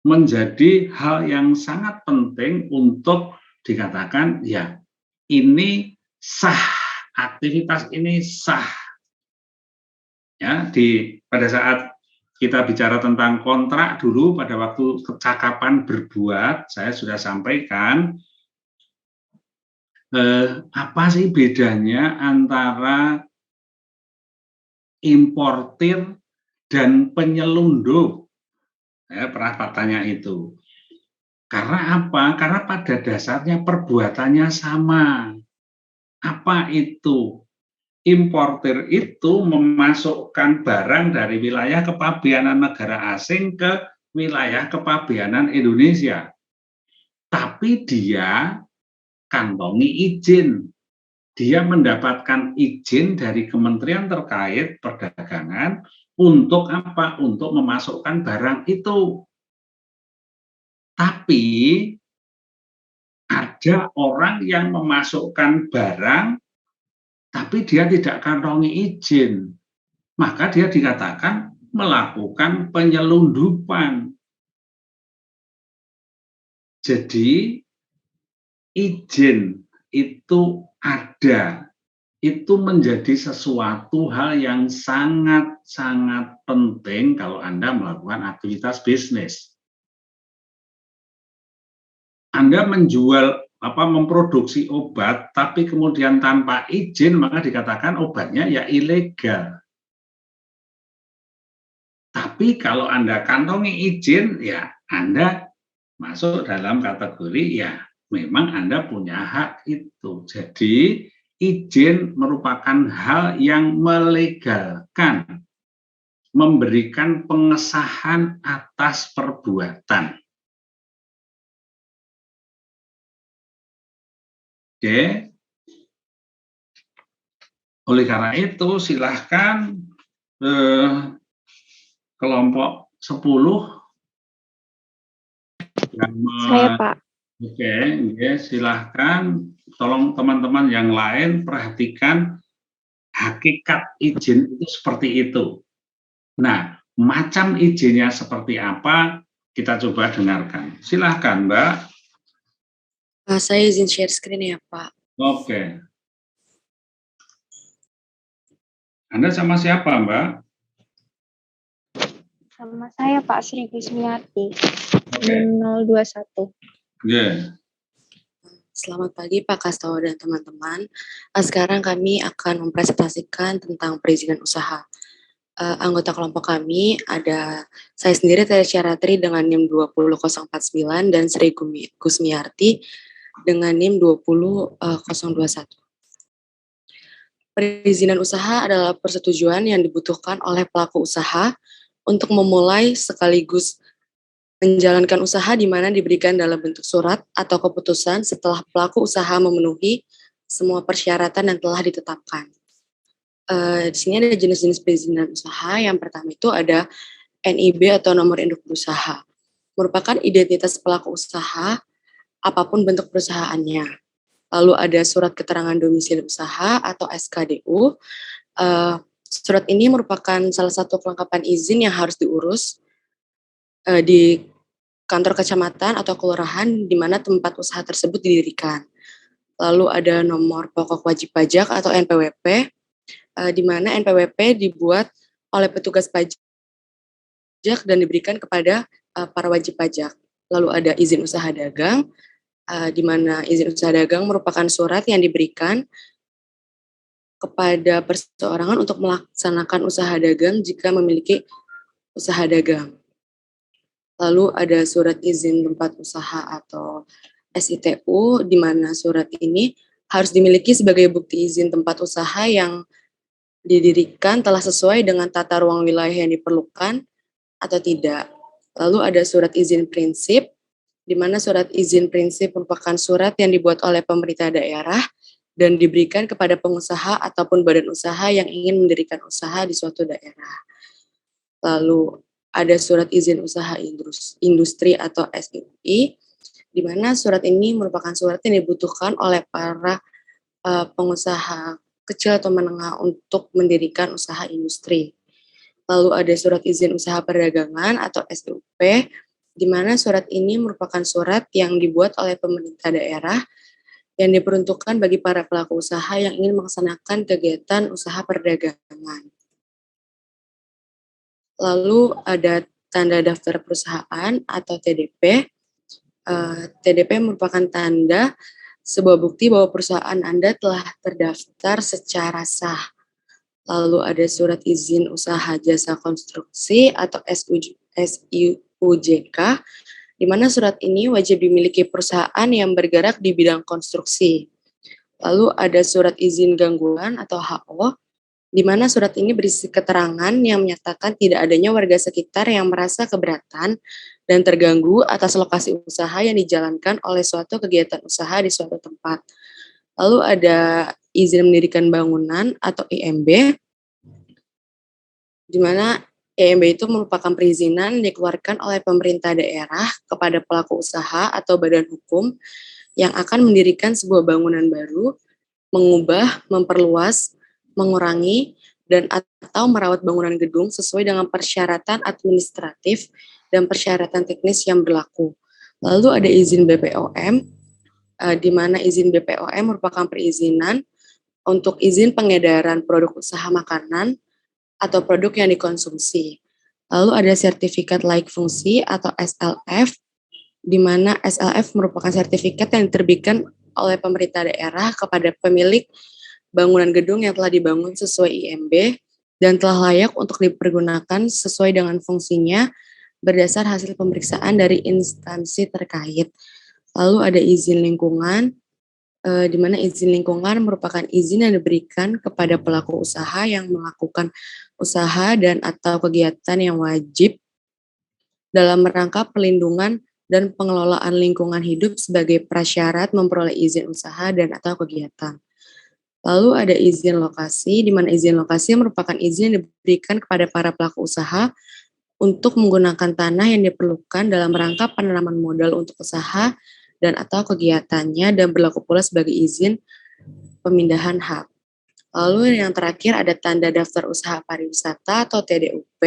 menjadi hal yang sangat penting untuk dikatakan ya ini sah, aktivitas ini sah. Ya, pada saat kita bicara tentang kontrak dulu pada waktu kecakapan berbuat, saya sudah sampaikan apa sih bedanya antara importir dan penyelundup. Saya pernah bertanya itu. Karena apa? Karena pada dasarnya perbuatannya sama. Apa itu? Importir itu memasukkan barang dari wilayah kepabeanan negara asing ke wilayah kepabeanan Indonesia. Tapi dia kantongi izin. Dia mendapatkan izin dari kementerian terkait perdagangan untuk apa? Untuk memasukkan barang itu. Tapi ada orang yang memasukkan barang tapi dia tidak kantongi izin, maka dia dikatakan melakukan penyelundupan. Jadi izin itu ada, itu menjadi sesuatu hal yang sangat-sangat penting kalau Anda melakukan aktivitas bisnis. Anda memproduksi obat, tapi kemudian tanpa izin, maka dikatakan obatnya ya ilegal. Tapi kalau Anda kantongi izin, ya Anda masuk dalam kategori ya memang Anda punya hak itu. Jadi izin merupakan hal yang melegalkan, memberikan pengesahan atas perbuatan. Oke. Oleh karena itu silahkan kelompok 10 yang Saya, Pak. Oke, ya, silahkan tolong teman-teman yang lain perhatikan hakikat izin itu seperti itu. Nah, macam izinnya seperti apa, kita coba dengarkan. Silahkan, Mbak. Saya izin share screen ya, Pak. Oke. Anda sama siapa, Mbak? Sama saya Pak Sri Kusmiati, Oke. 021. Ya. Selamat pagi Pak Kasto dan teman-teman. Sekarang kami akan mempresentasikan tentang perizinan usaha. Anggota kelompok kami ada saya sendiri Teresia Ratri dengan NIM 20049 dan Sri Kusmiarti dengan NIM 20021. Perizinan usaha adalah persetujuan yang dibutuhkan oleh pelaku usaha untuk memulai sekaligus menjalankan usaha di mana diberikan dalam bentuk surat atau keputusan setelah pelaku usaha memenuhi semua persyaratan yang telah ditetapkan. Di sini ada jenis-jenis perizinan usaha. Yang pertama itu ada NIB atau nomor induk berusaha. Merupakan identitas pelaku usaha apapun bentuk perusahaannya. Lalu ada surat keterangan domisili usaha atau SKDU. Surat ini merupakan salah satu kelengkapan izin yang harus diurus di kantor kecamatan atau kelurahan di mana tempat usaha tersebut didirikan. Lalu ada nomor pokok wajib pajak atau NPWP, di mana NPWP dibuat oleh petugas pajak dan diberikan kepada para wajib pajak. Lalu ada izin usaha dagang, di mana izin usaha dagang merupakan surat yang diberikan kepada perseorangan untuk melaksanakan usaha dagang jika memiliki usaha dagang. Lalu ada surat izin tempat usaha atau SITU, di mana surat ini harus dimiliki sebagai bukti izin tempat usaha yang didirikan telah sesuai dengan tata ruang wilayah yang diperlukan atau tidak. Lalu ada surat izin prinsip, di mana surat izin prinsip merupakan surat yang dibuat oleh pemerintah daerah dan diberikan kepada pengusaha ataupun badan usaha yang ingin mendirikan usaha di suatu daerah. Lalu ada surat izin usaha industri atau SIUI, di mana surat ini merupakan surat yang dibutuhkan oleh para pengusaha kecil atau menengah untuk mendirikan usaha industri. Lalu ada surat izin usaha perdagangan atau SUP, di mana surat ini merupakan surat yang dibuat oleh pemerintah daerah yang diperuntukkan bagi para pelaku usaha yang ingin melaksanakan kegiatan usaha perdagangan. Lalu ada tanda daftar perusahaan atau TDP. TDP merupakan tanda sebuah bukti bahwa perusahaan Anda telah terdaftar secara sah. Lalu ada surat izin usaha jasa konstruksi atau SIUJK, di mana surat ini wajib dimiliki perusahaan yang bergerak di bidang konstruksi. Lalu ada surat izin gangguan atau HO, di mana surat ini berisi keterangan yang menyatakan tidak adanya warga sekitar yang merasa keberatan dan terganggu atas lokasi usaha yang dijalankan oleh suatu kegiatan usaha di suatu tempat. Lalu ada izin mendirikan bangunan atau IMB, di mana IMB itu merupakan perizinan dikeluarkan oleh pemerintah daerah kepada pelaku usaha atau badan hukum yang akan mendirikan sebuah bangunan baru, mengubah, memperluas, mengurangi, dan atau merawat bangunan gedung sesuai dengan persyaratan administratif dan persyaratan teknis yang berlaku. Lalu ada izin BPOM, di mana izin BPOM merupakan perizinan untuk izin pengedaran produk usaha makanan atau produk yang dikonsumsi. Lalu ada sertifikat laik fungsi atau SLF, di mana SLF merupakan sertifikat yang diterbitkan oleh pemerintah daerah kepada pemilik bangunan gedung yang telah dibangun sesuai IMB dan telah layak untuk dipergunakan sesuai dengan fungsinya berdasar hasil pemeriksaan dari instansi terkait. Lalu ada izin lingkungan, di mana izin lingkungan merupakan izin yang diberikan kepada pelaku usaha yang melakukan usaha dan atau kegiatan yang wajib dalam rangka pelindungan dan pengelolaan lingkungan hidup sebagai prasyarat memperoleh izin usaha dan atau kegiatan. Lalu ada izin lokasi, di mana izin lokasi merupakan izin yang diberikan kepada para pelaku usaha untuk menggunakan tanah yang diperlukan dalam rangka penanaman modal untuk usaha dan atau kegiatannya dan berlaku pula sebagai izin pemindahan hak. Lalu yang terakhir ada tanda daftar usaha pariwisata atau TDUP,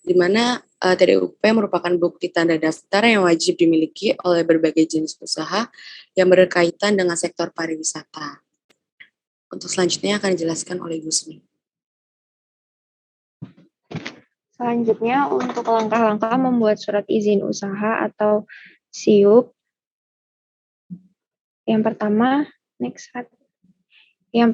di mana TDUP merupakan bukti tanda daftar yang wajib dimiliki oleh berbagai jenis usaha yang berkaitan dengan sektor pariwisata. Untuk selanjutnya akan dijelaskan oleh Gusmi. Selanjutnya, untuk langkah-langkah membuat surat izin usaha atau SIUP. Yang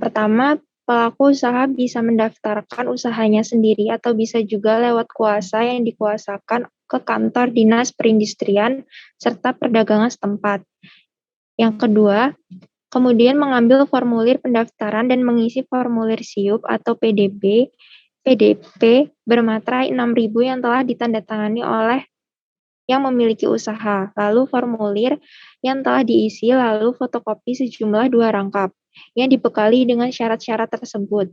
pertama, pelaku usaha bisa mendaftarkan usahanya sendiri atau bisa juga lewat kuasa yang dikuasakan ke kantor dinas perindustrian serta perdagangan setempat. Yang kedua, kemudian mengambil formulir pendaftaran dan mengisi formulir SIUP atau PDP bermaterai 6.000 yang telah ditandatangani oleh yang memiliki usaha. Lalu formulir yang telah diisi lalu fotokopi sejumlah 2 rangkap yang dibekali dengan syarat-syarat tersebut.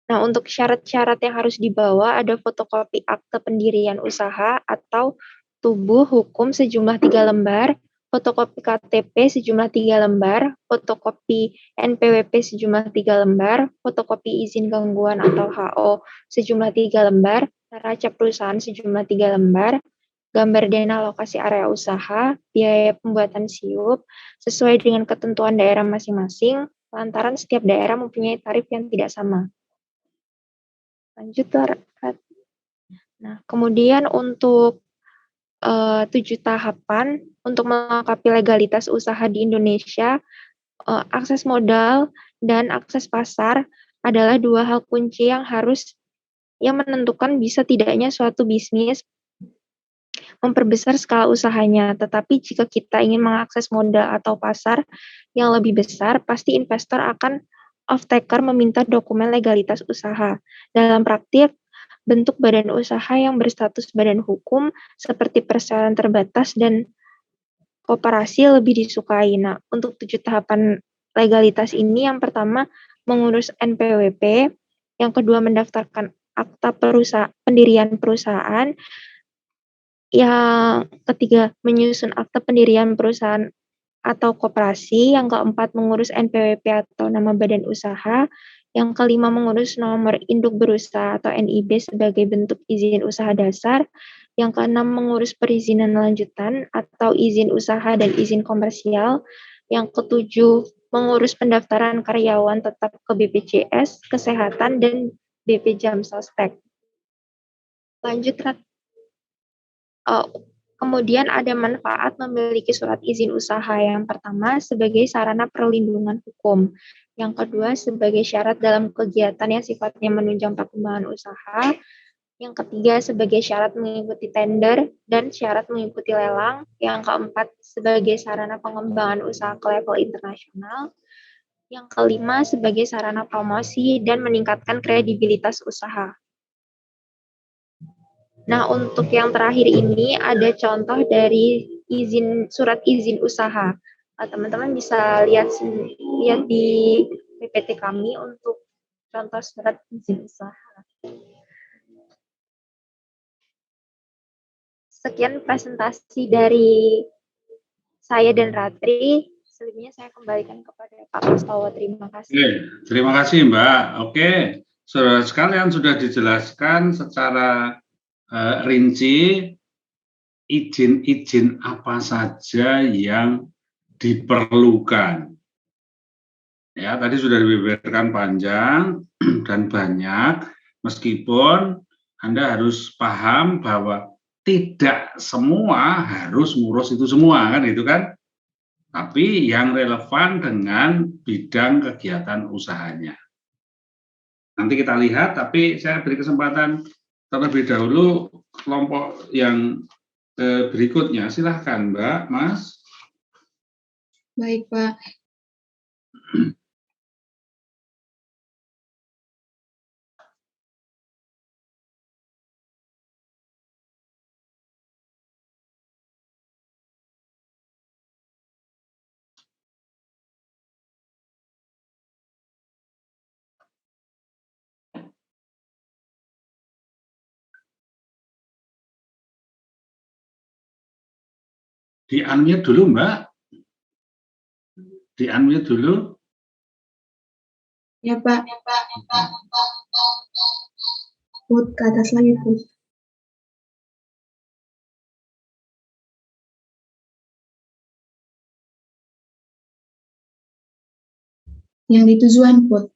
Nah, untuk syarat-syarat yang harus dibawa ada fotokopi akte pendirian usaha atau tubuh hukum sejumlah 3 lembar, fotokopi KTP sejumlah 3 lembar, fotokopi NPWP sejumlah 3 lembar, fotokopi izin gangguan atau HO sejumlah 3 lembar, neraca perusahaan sejumlah 3 lembar, gambar dana lokasi area usaha, biaya pembuatan SIUP, sesuai dengan ketentuan daerah masing-masing, lantaran setiap daerah mempunyai tarif yang tidak sama. Lanjut, Nah, kemudian untuk 7 tahapan untuk melengkapi legalitas usaha di Indonesia, akses modal dan akses pasar adalah 2 hal kunci yang menentukan bisa tidaknya suatu bisnis memperbesar skala usahanya. Tetapi jika kita ingin mengakses modal atau pasar yang lebih besar, pasti investor akan off-taker meminta dokumen legalitas usaha. Dalam praktik, bentuk badan usaha yang berstatus badan hukum seperti perseroan terbatas dan koperasi lebih disukai. Nah, untuk 7 tahapan legalitas ini, yang pertama mengurus NPWP, yang kedua mendaftarkan akta pendirian perusahaan, yang ketiga menyusun akta pendirian perusahaan atau koperasi, yang keempat mengurus NPWP atau nama badan usaha, yang kelima mengurus nomor induk berusaha atau NIB sebagai bentuk izin usaha dasar, yang keenam mengurus perizinan lanjutan atau izin usaha dan izin komersial, yang ketujuh mengurus pendaftaran karyawan tetap ke BPJS, kesehatan, dan BP Jam Sospek. Lanjut, kemudian ada manfaat memiliki surat izin usaha. Yang pertama, sebagai sarana perlindungan hukum. Yang kedua, sebagai syarat dalam kegiatan yang sifatnya menunjang perkembangan usaha. Yang ketiga, sebagai syarat mengikuti tender dan syarat mengikuti lelang. Yang keempat, sebagai sarana pengembangan usaha ke level internasional. Yang kelima, sebagai sarana promosi dan meningkatkan kredibilitas usaha. Nah, untuk yang terakhir ini ada contoh dari surat izin usaha. Teman-teman bisa lihat di PPT kami untuk contoh surat izin usaha. Sekian presentasi dari saya dan Ratri. Selebihnya saya kembalikan kepada Pak Prastowo. Terima kasih. Oke, terima kasih Mbak. Oke, saudara sekalian sudah dijelaskan secara rinci izin-izin apa saja yang diperlukan. Ya, tadi sudah dibeberkan panjang dan banyak, meskipun Anda harus paham bahwa tidak semua harus ngurus itu semua, kan gitu kan? Tapi yang relevan dengan bidang kegiatan usahanya. Nanti kita lihat, tapi saya beri kesempatan terlebih dahulu kelompok yang berikutnya. Silahkan Mbak, Mas. Baik, Pak. Di-unmute dulu, Mbak. Di-unmute dulu. Ya, Pak. Put ke atas lagi, Put. Yang di tujuan, Put.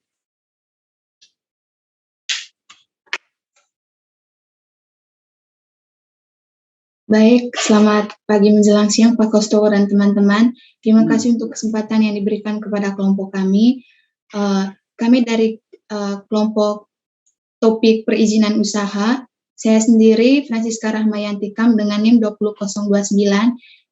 Baik, selamat pagi menjelang siang Pak Kostowo dan teman-teman. Terima kasih untuk kesempatan yang diberikan kepada kelompok kami. Kami dari kelompok topik perizinan usaha. Saya sendiri Francisca Rahmayanti Kam dengan NIM 20029,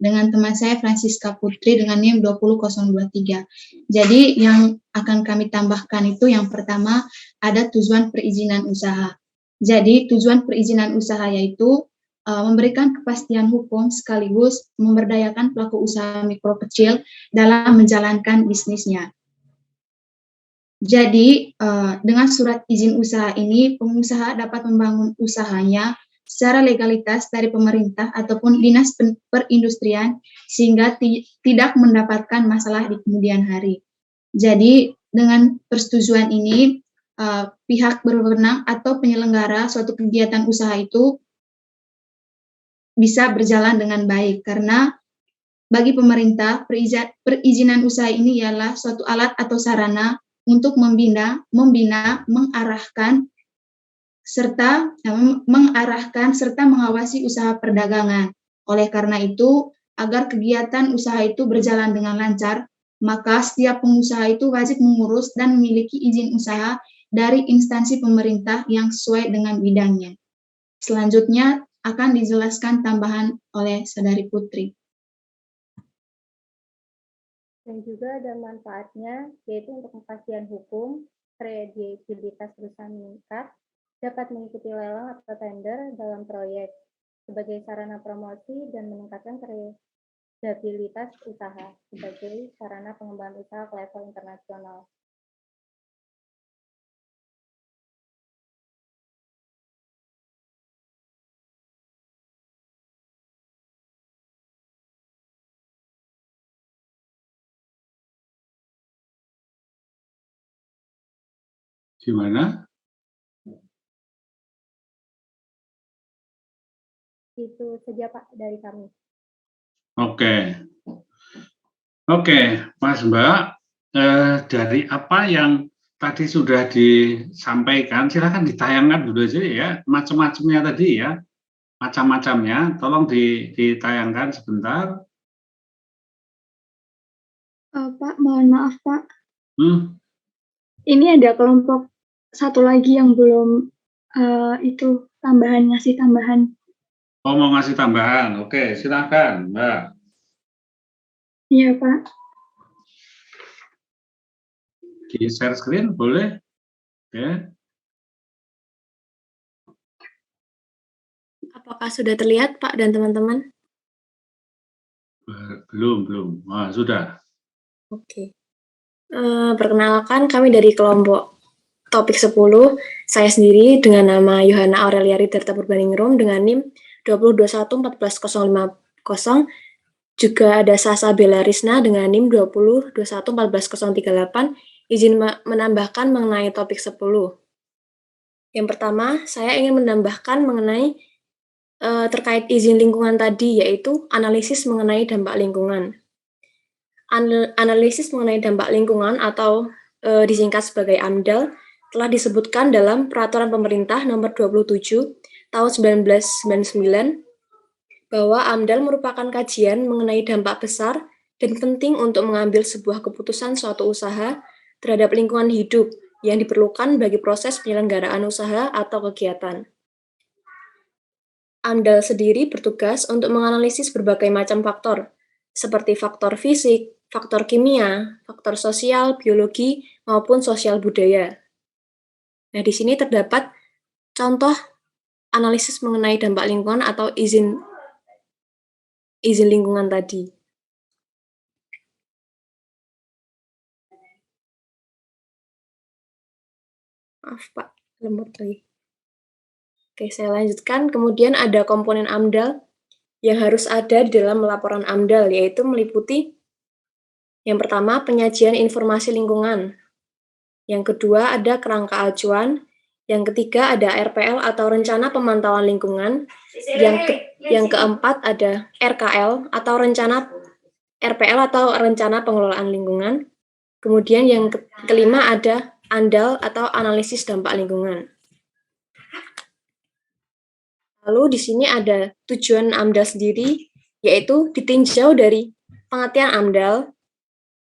dengan teman saya Francisca Putri dengan NIM 20023. Jadi yang akan kami tambahkan itu yang pertama ada tujuan perizinan usaha. Jadi tujuan perizinan usaha yaitu memberikan kepastian hukum sekaligus memberdayakan pelaku usaha mikro kecil dalam menjalankan bisnisnya. Jadi, dengan surat izin usaha ini, pengusaha dapat membangun usahanya secara legalitas dari pemerintah ataupun dinas perindustrian sehingga tidak mendapatkan masalah di kemudian hari. Jadi, dengan persetujuan ini, pihak berwenang atau penyelenggara suatu kegiatan usaha itu bisa berjalan dengan baik karena bagi pemerintah perizinan usaha ini ialah suatu alat atau sarana untuk membina, mengarahkan serta mengawasi usaha perdagangan. Oleh karena itu, agar kegiatan usaha itu berjalan dengan lancar, maka setiap pengusaha itu wajib mengurus dan memiliki izin usaha dari instansi pemerintah yang sesuai dengan bidangnya. Selanjutnya akan dijelaskan tambahan oleh Saudari Putri. Dan juga ada manfaatnya, yaitu untuk kepastian hukum, kredibilitas perusahaan meningkat, dapat mengikuti lelang atau tender dalam proyek sebagai sarana promosi dan meningkatkan kredibilitas usaha sebagai sarana pengembangan usaha ke level internasional. Gimana? Itu saja Pak dari kami. Oke, Mas Mbak, dari apa yang tadi sudah disampaikan, silakan ditayangkan dulu aja ya, macam-macamnya tadi ya, macam-macamnya, tolong ditayangkan sebentar. Pak, mohon maaf Pak. Ini ada kelompok satu lagi yang belum itu ngasih tambahan. Oh, mau ngasih tambahan, oke, silakan Mbak. Iya Pak. Di share screen boleh? Oke. Apakah sudah terlihat Pak dan teman-teman? Belum. Sudah. Oke. Perkenalkan, kami dari kelompok topik 10. Saya sendiri dengan nama Yohana Aurelia Ridarta Purbaningrum dengan NIM 202141050. Juga ada Sasa Bella Risna dengan NIM 202141038. Izin menambahkan mengenai topik 10. Yang pertama, saya ingin menambahkan mengenai terkait izin lingkungan tadi, yaitu analisis mengenai dampak lingkungan. Analisis mengenai dampak lingkungan atau disingkat sebagai AMDAL telah disebutkan dalam Peraturan Pemerintah Nomor 27 Tahun 1999 bahwa AMDAL merupakan kajian mengenai dampak besar dan penting untuk mengambil sebuah keputusan suatu usaha terhadap lingkungan hidup yang diperlukan bagi proses penyelenggaraan usaha atau kegiatan. AMDAL sendiri bertugas untuk menganalisis berbagai macam faktor, seperti faktor fisik, faktor kimia, faktor sosial, biologi, maupun sosial budaya. Nah, di sini terdapat contoh analisis mengenai dampak lingkungan atau izin lingkungan tadi. Maaf Pak, lemot lagi. Oke, saya lanjutkan. Kemudian ada komponen AMDAL, yang harus ada di dalam laporan AMDAL, yaitu meliputi yang pertama, penyajian informasi lingkungan. Yang kedua, ada kerangka acuan. Yang ketiga, ada RPL atau Rencana Pemantauan Lingkungan. Yang keempat, ada RKL atau RPL atau Rencana Pengelolaan Lingkungan. Kemudian yang kelima, ada ANDAL atau Analisis Dampak Lingkungan. Lalu di sini ada tujuan AMDAL sendiri, yaitu ditinjau dari pengertian AMDAL,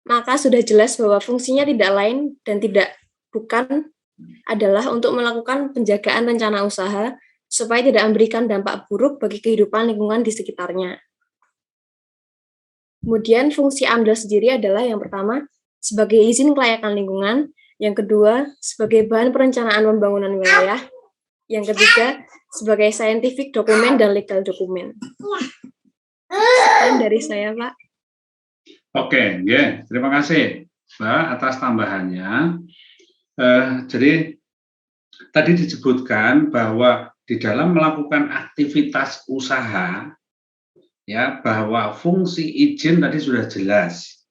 maka sudah jelas bahwa fungsinya tidak lain dan bukan adalah untuk melakukan penjagaan rencana usaha supaya tidak memberikan dampak buruk bagi kehidupan lingkungan di sekitarnya. Kemudian fungsi AMDAL sendiri adalah yang pertama, sebagai izin kelayakan lingkungan, yang kedua, sebagai bahan perencanaan pembangunan wilayah, yang ketiga, sebagai scientific dokumen dan legal dokumen. Sekian dari saya, Pak. Oke, ya, terima kasih, Mbak, atas tambahannya. Jadi, tadi disebutkan bahwa di dalam melakukan aktivitas usaha, ya, bahwa fungsi izin tadi sudah jelas,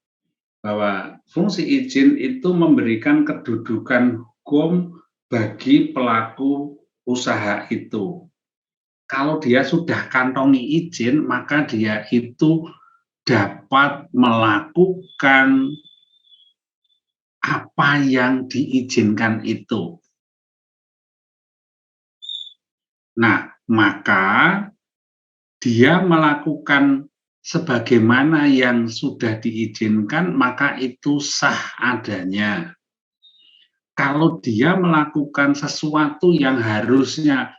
bahwa fungsi izin itu memberikan kedudukan hukum bagi pelaku usaha itu. Kalau dia sudah kantongi izin, maka dia itu dapat melakukan apa yang diizinkan itu. Nah, maka dia melakukan sebagaimana yang sudah diizinkan, maka itu sah adanya. Kalau dia melakukan sesuatu yang harusnya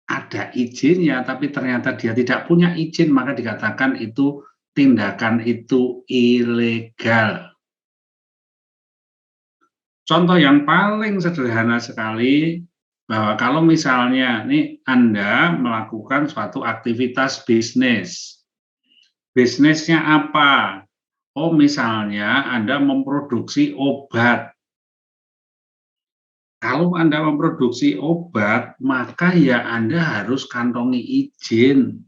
ada izinnya, tapi ternyata dia tidak punya izin, maka dikatakan itu tindakan itu ilegal. Contoh yang paling sederhana sekali, bahwa kalau misalnya nih Anda melakukan suatu aktivitas bisnis. Bisnisnya apa? Oh, misalnya Anda memproduksi obat. Kalau Anda memproduksi obat, maka ya Anda harus kantongi izin.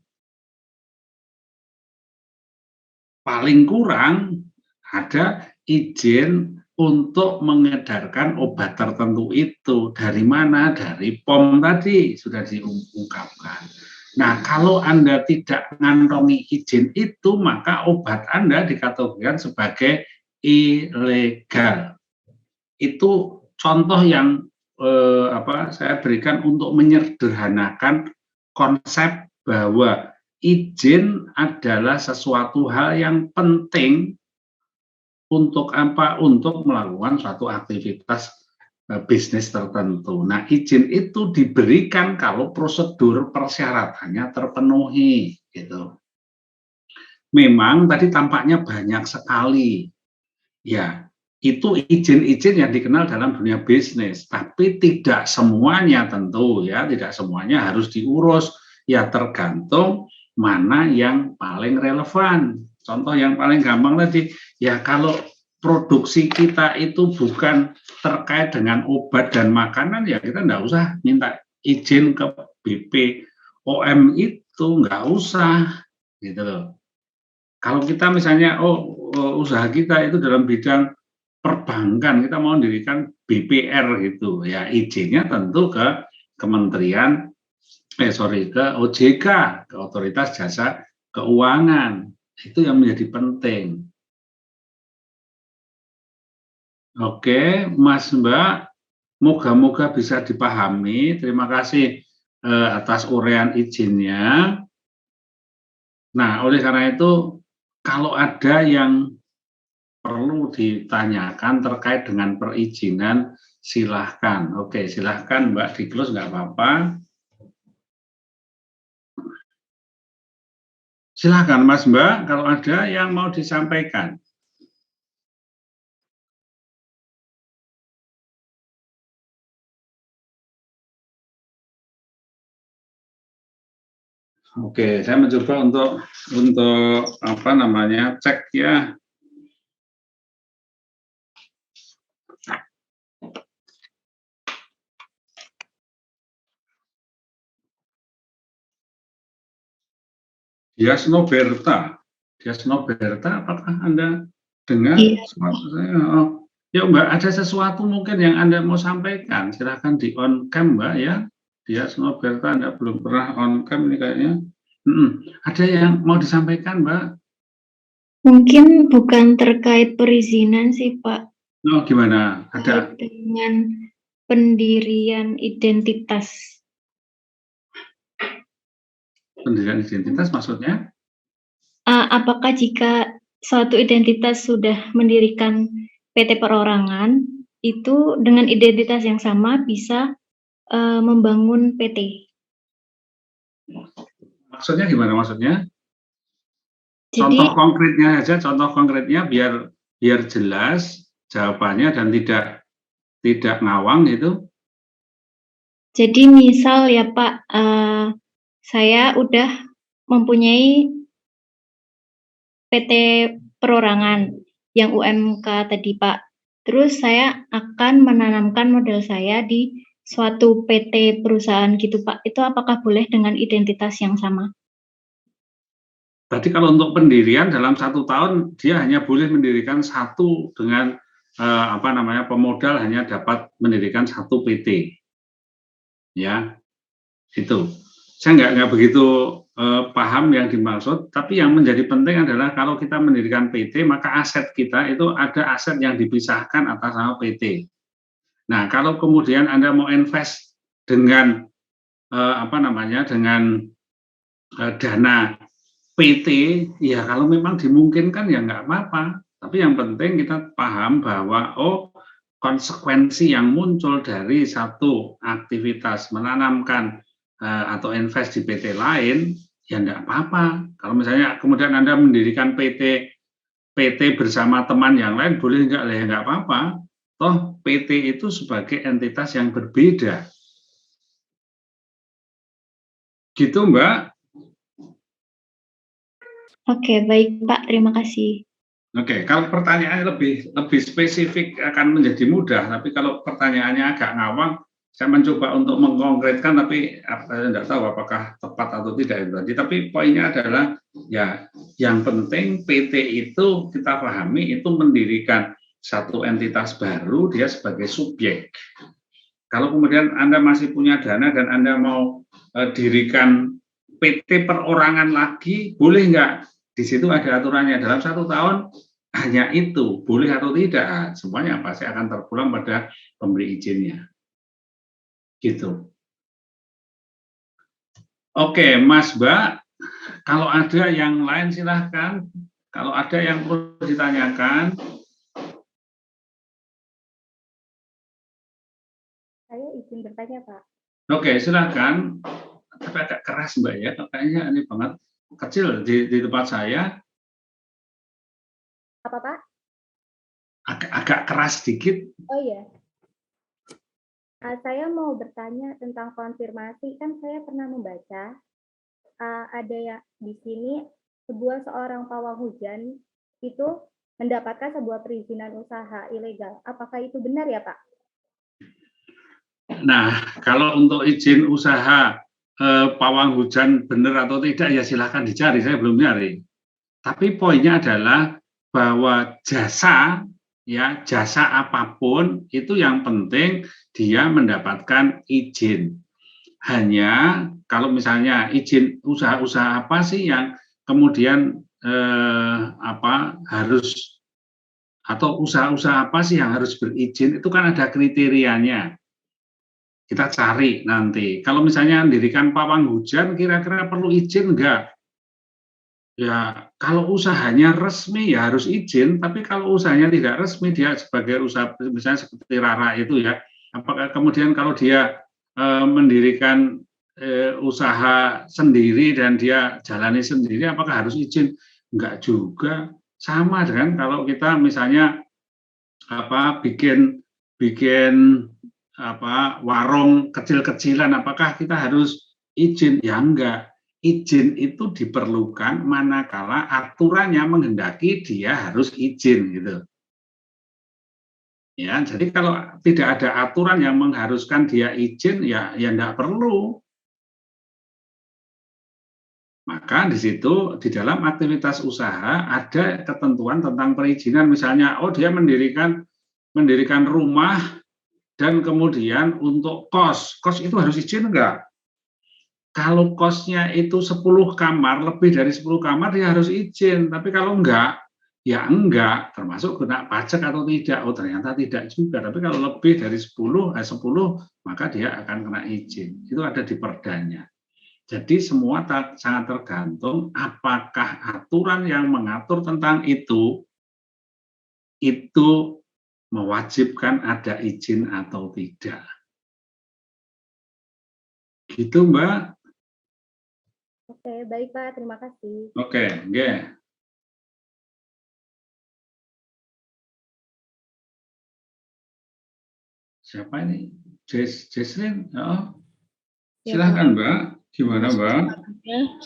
Paling kurang ada izin untuk mengedarkan obat tertentu itu. Dari mana? Dari POM tadi sudah diungkapkan. Nah, kalau Anda tidak mengantongi izin itu, maka obat Anda dikategorikan sebagai ilegal. Itu contoh yang saya berikan untuk menyederhanakan konsep bahwa izin adalah sesuatu hal yang penting untuk apa? Untuk melakukan suatu aktivitas bisnis tertentu. Nah, izin itu diberikan kalau prosedur persyaratannya terpenuhi, gitu. Memang tadi tampaknya banyak sekali, ya. Itu izin-izin yang dikenal dalam dunia bisnis, tapi tidak semuanya tentu ya, tidak semuanya harus diurus, ya tergantung mana yang paling relevan. Contoh yang paling gampang tadi, ya kalau produksi kita itu bukan terkait dengan obat dan makanan, ya kita nggak usah minta izin ke BPOM itu, nggak usah, gitu loh. Kalau kita misalnya, usaha kita itu dalam bidang perbankan, kita mau mendirikan BPR gitu ya, izinnya tentu ke Kementerian ke OJK, ke Otoritas Jasa Keuangan. Itu yang menjadi penting. Oke, Mas Mbak, moga-moga bisa dipahami. Terima kasih atas uraian izinnya. Nah, oleh karena itu kalau ada yang perlu ditanyakan terkait dengan perizinan, silahkan. Oke, silahkan Mbak di-close, nggak apa-apa. Silahkan Mas Mbak, kalau ada yang mau disampaikan. Oke, saya mencoba untuk apa namanya, cek ya. Dias Noberta. Dias Noberta, apakah Anda dengar? Iya. Ya Mbak, ada sesuatu mungkin yang Anda mau sampaikan, silahkan di on cam Mbak ya. Dias Noberta, Anda belum pernah on cam ini kayaknya. Ada yang mau disampaikan Mbak? Mungkin bukan terkait perizinan sih Pak. Oh gimana? Ada Terkait dengan pendirian identitas. pendirian identitas maksudnya? Apakah jika suatu identitas sudah mendirikan PT perorangan, itu dengan identitas yang sama bisa membangun PT? Maksudnya gimana maksudnya? Jadi, Contoh konkretnya aja, contoh konkretnya biar jelas jawabannya dan tidak ngawang itu. jadi misal ya Pak, saya udah mempunyai PT perorangan yang UMK tadi Pak. Terus saya akan menanamkan modal saya di suatu PT perusahaan gitu Pak. Itu apakah boleh dengan identitas yang sama? Berarti kalau untuk pendirian dalam 1 tahun dia hanya boleh mendirikan satu dengan pemodal hanya dapat mendirikan 1 PT. Ya, itu. Saya nggak begitu paham yang dimaksud, tapi yang menjadi penting adalah kalau kita mendirikan PT, maka aset kita itu ada aset yang dipisahkan atas nama PT. Nah, kalau kemudian Anda mau invest dengan dengan dana PT, ya kalau memang dimungkinkan ya nggak apa-apa. Tapi yang penting kita paham bahwa konsekuensi yang muncul dari satu aktivitas menanamkan atau invest di PT lain, ya nggak apa-apa. Kalau misalnya kemudian Anda mendirikan PT bersama teman yang lain, boleh nggak? Ya nggak apa-apa. Toh PT itu sebagai entitas yang berbeda. Gitu Mbak. Oke, baik Pak, terima kasih. Oke, kalau pertanyaannya lebih spesifik akan menjadi mudah, tapi kalau pertanyaannya agak ngawang, saya mencoba untuk mengkonkretkan, tapi tidak tahu apakah tepat atau tidak itu tadi. Tapi poinnya adalah ya, yang penting PT itu kita pahami itu mendirikan satu entitas baru, dia sebagai subjek. Kalau kemudian Anda masih punya dana dan Anda mau dirikan PT perorangan lagi, boleh nggak? Di situ ada aturannya, dalam 1 tahun hanya itu, boleh atau tidak, semuanya pasti akan terpulang pada pemberi izinnya. Gitu. Oke, Mas Mbak, kalau ada yang lain silahkan, kalau ada yang perlu ditanyakan. Saya izin bertanya, Pak. Oke, silahkan. Tapi agak keras Mbak ya, kayaknya ini banget. Kecil di tempat saya. Apa Pak? Agak keras sedikit. Oh iya. Saya mau bertanya tentang konfirmasi. Kan saya pernah membaca ada yang di sini seorang pawang hujan itu mendapatkan sebuah perizinan usaha ilegal. Apakah itu benar ya Pak? Nah, kalau untuk izin usaha pawang hujan benar atau tidak ya silahkan dicari, saya belum nyari. Tapi poinnya adalah bahwa jasa apapun itu yang penting dia mendapatkan izin. Hanya kalau misalnya izin usaha-usaha apa sih yang kemudian harus, atau usaha-usaha apa sih yang harus berizin, itu kan ada kriterianya. Kita cari nanti. Kalau misalnya mendirikan pawang hujan, kira-kira perlu izin enggak? Ya, kalau usahanya resmi ya harus izin, tapi kalau usahanya tidak resmi, dia sebagai usaha, misalnya seperti Rara itu ya, apakah kemudian kalau dia mendirikan usaha sendiri dan dia jalani sendiri, apakah harus izin? Enggak juga. Sama dengan kalau kita misalnya bikin warung kecil-kecilan, apakah kita harus izin? Ya enggak. Izin itu diperlukan manakala aturannya menghendaki dia harus izin gitu. Ya, jadi kalau tidak ada aturan yang mengharuskan dia izin, ya enggak perlu. Maka di situ di dalam aktivitas usaha ada ketentuan tentang perizinan, misalnya dia mendirikan rumah dan kemudian untuk kos itu harus izin enggak? Kalau kosnya itu 10 kamar, lebih dari 10 kamar dia harus izin, tapi kalau enggak, ya enggak, termasuk kena pajak atau tidak. Ternyata tidak juga, tapi kalau lebih dari 10, maka dia akan kena izin. Itu ada di perdanya. Jadi semua sangat tergantung apakah aturan yang mengatur tentang itu mewajibkan ada izin atau tidak. Gitu, Mbak. Oke, baik Pak, terima kasih. Oke, nggih. Siapa ini? Jesslyn? Oh. Ya, Silakan, Pak. Mbak. Gimana, Mbak?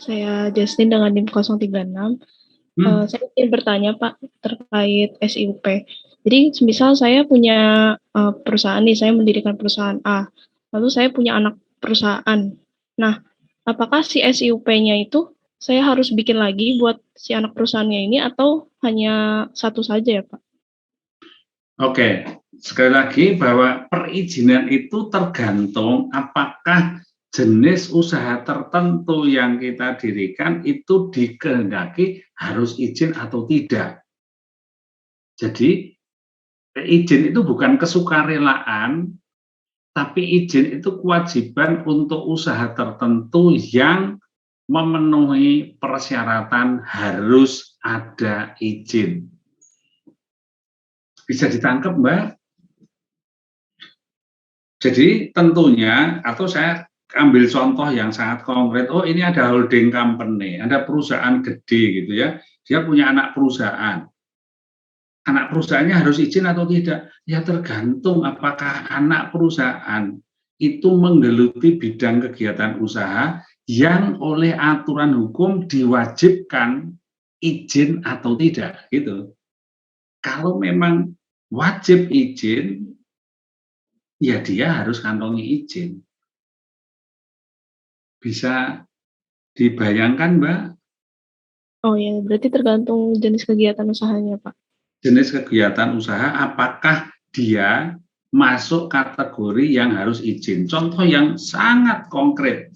Saya Jesslyn dengan NIM 036. Saya ingin bertanya, Pak, terkait SIUP. Jadi, misal saya punya perusahaan nih, saya mendirikan perusahaan A, lalu saya punya anak perusahaan. Nah, apakah si SIUP-nya itu saya harus bikin lagi buat si anak perusahaannya ini atau hanya satu saja ya, Pak? Oke, sekali lagi bahwa perizinan itu tergantung apakah jenis usaha tertentu yang kita dirikan itu dikehendaki harus izin atau tidak. Jadi, izin itu bukan kesukarelaan, tapi izin itu kewajiban untuk usaha tertentu yang memenuhi persyaratan harus ada izin. Bisa ditangkap, Mbak? Jadi tentunya, atau saya ambil contoh yang sangat konkret, ini ada holding company, ada perusahaan gede gitu ya, dia punya anak perusahaan. Anak perusahaannya harus izin atau tidak? Ya tergantung apakah anak perusahaan itu menggeluti bidang kegiatan usaha yang oleh aturan hukum diwajibkan izin atau tidak gitu. Kalau memang wajib izin, ya dia harus kantongi izin. Bisa dibayangkan, Mbak? Oh ya, berarti tergantung jenis kegiatan usahanya, Pak. Jenis kegiatan usaha, apakah dia masuk kategori yang harus izin. Contoh yang sangat konkret.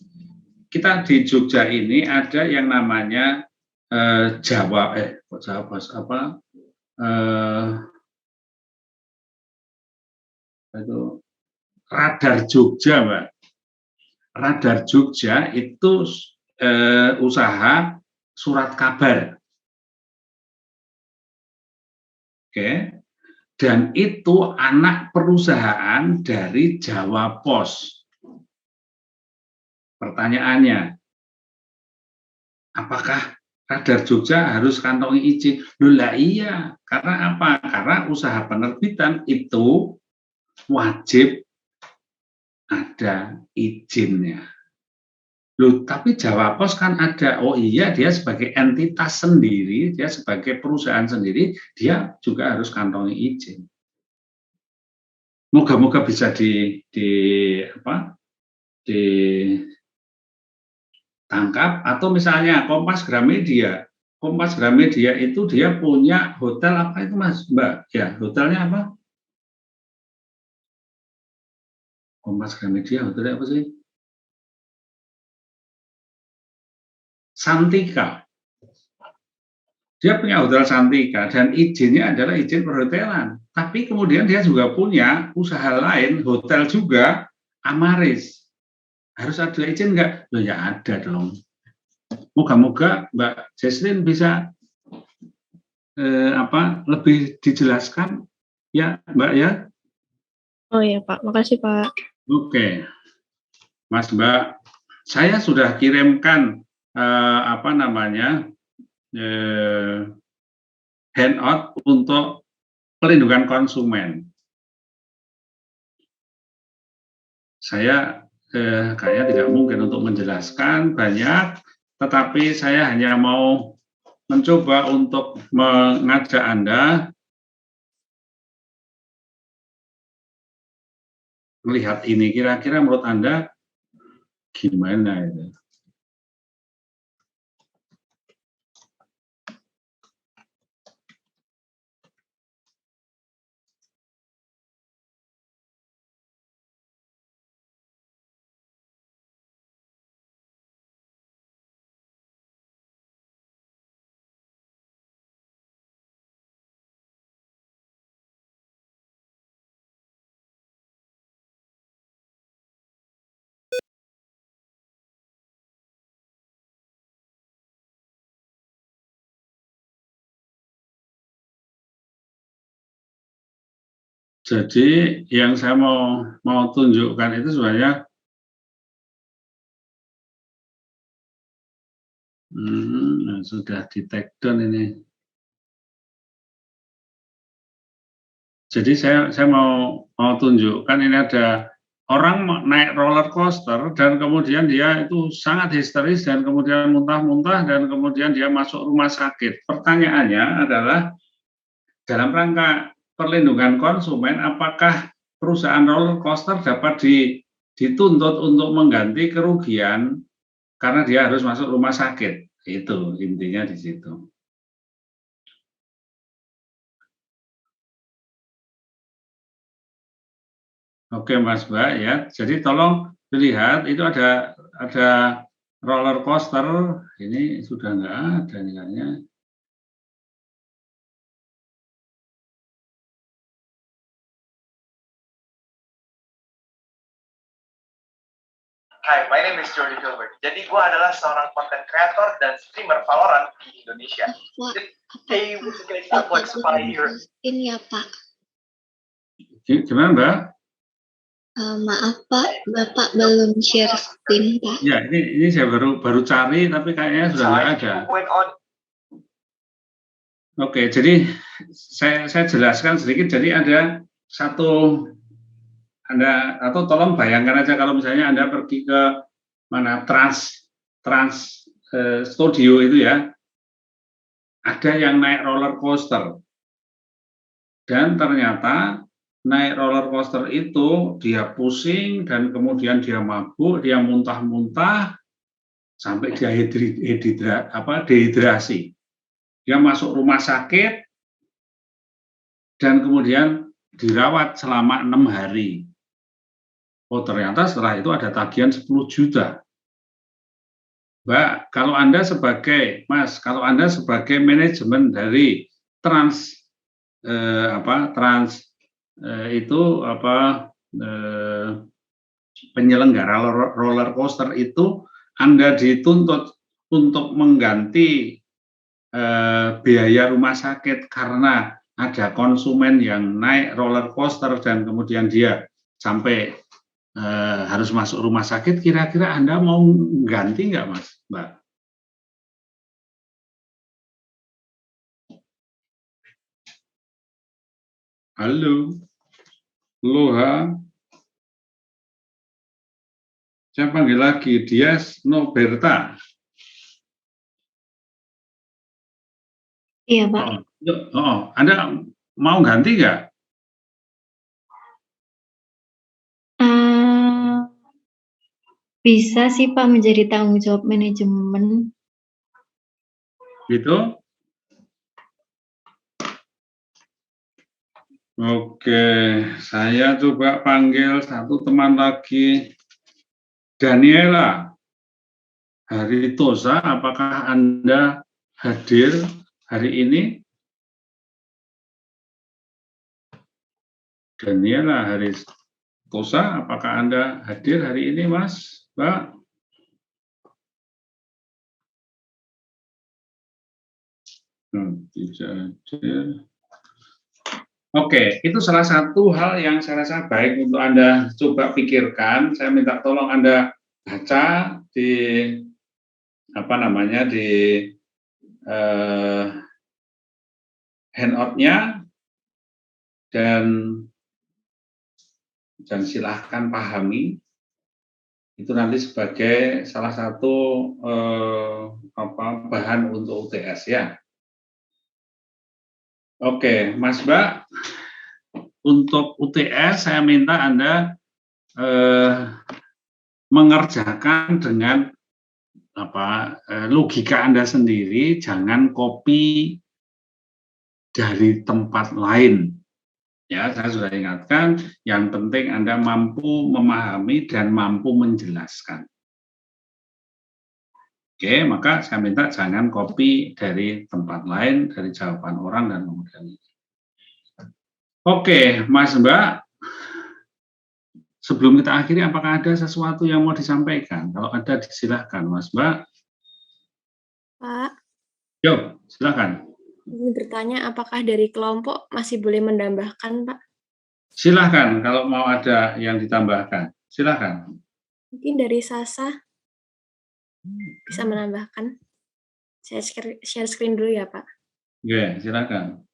Kita di Jogja ini ada yang namanya Radar Jogja, Mbak. Radar Jogja itu usaha surat kabar. Oke. Dan itu anak perusahaan dari Jawa Pos. Pertanyaannya, apakah Radar Jogja harus kantongi izin? Loh iya, karena apa? Karena usaha penerbitan itu wajib ada izinnya. Loh, tapi Jawa Pos kan ada, iya dia sebagai entitas sendiri, dia sebagai perusahaan sendiri, dia juga harus kantongi izin. Moga-moga bisa ditangkap, atau misalnya Kompas Gramedia. Kompas Gramedia itu dia punya hotel apa itu, Mas, Mbak? Ya, hotelnya apa? Kompas Gramedia hotelnya apa sih? Santika. Dia punya hotel Santika dan izinnya adalah izin perhotelan. Tapi kemudian dia juga punya usaha lain, hotel juga, Amaris. Harus ada izin enggak? Loh ya ada dong. Moga-moga Mbak Jesslyn bisa lebih dijelaskan ya, Mbak ya. Oh ya Pak, makasih Pak. Oke, Mas Mbak, saya sudah kirimkan handout untuk pelindungan konsumen. Saya kayaknya tidak mungkin untuk menjelaskan banyak, tetapi saya hanya mau mencoba untuk mengajak Anda melihat ini. Kira-kira menurut Anda gimana itu? Jadi yang saya mau tunjukkan itu sebenarnya sudah di take down ini. Jadi saya mau tunjukkan ini ada orang naik roller coaster dan kemudian dia itu sangat histeris dan kemudian muntah-muntah dan kemudian dia masuk rumah sakit. Pertanyaannya adalah dalam rangka perlindungan konsumen, apakah perusahaan roller coaster dapat dituntut untuk mengganti kerugian karena dia harus masuk rumah sakit? Itu intinya di situ. Oke Mas Mbak ya, jadi tolong dilihat itu ada roller coaster, ini sudah nggak ada nilainya. Hai, my name is Jordi Gilbert. Jadi gue adalah seorang content creator dan streamer Valorant di Indonesia. Hey, what's Ini ya Pak. Gimana Mbak? Maaf Pak, Bapak belum share screen Pak. Ya, ini saya baru cari tapi kayaknya sudah nggak ada. Oke, jadi saya jelaskan sedikit. Jadi ada atau tolong bayangkan aja kalau misalnya Anda pergi ke mana Trans Studio itu ya, ada yang naik roller coaster dan ternyata naik roller coaster itu dia pusing dan kemudian dia mabuk, dia muntah-muntah sampai dia dehidrasi. Dia masuk rumah sakit dan kemudian dirawat selama 6 hari. Oh, ternyata setelah itu ada tagihan 10 juta. Mbak, kalau Anda sebagai manajemen dari penyelenggara roller coaster itu, Anda dituntut untuk mengganti biaya rumah sakit karena ada konsumen yang naik roller coaster dan kemudian dia sampai harus masuk rumah sakit, kira-kira Anda mau ganti nggak, Mas, Mbak? Halo, Loha. Saya panggil lagi, Dias Noberta. Iya, Pak. Anda mau ganti nggak? Bisa sih Pak, menjadi tanggung jawab manajemen. Gitu? Oke, saya coba panggil satu teman lagi. Daniela Haritosa, apakah Anda hadir hari ini? Daniela Haritosa, apakah Anda hadir hari ini, Mas, Mbak? Tidak hadir. Oke, itu salah satu hal yang saya rasa baik untuk Anda coba pikirkan. Saya minta tolong Anda baca di handout-nya dan silahkan pahami. Itu nanti sebagai salah satu bahan untuk UTS ya. Oke, Mas Mbak, untuk UTS saya minta Anda mengerjakan dengan logika Anda sendiri, jangan copy dari tempat lain. Ya, saya sudah ingatkan, yang penting Anda mampu memahami dan mampu menjelaskan. Oke, maka saya minta jangan copy dari tempat lain, dari jawaban orang dan kemudian ini. Oke, Mas Mbak, sebelum kita akhiri, apakah ada sesuatu yang mau disampaikan? Kalau ada, silakan, Mas Mbak. Pak. Yo, silakan. Ini bertanya, apakah dari kelompok masih boleh menambahkan, Pak? Silahkan kalau mau ada yang ditambahkan. Silahkan. Mungkin dari Sasa bisa menambahkan. Saya share screen dulu ya, Pak. Oke, silakan.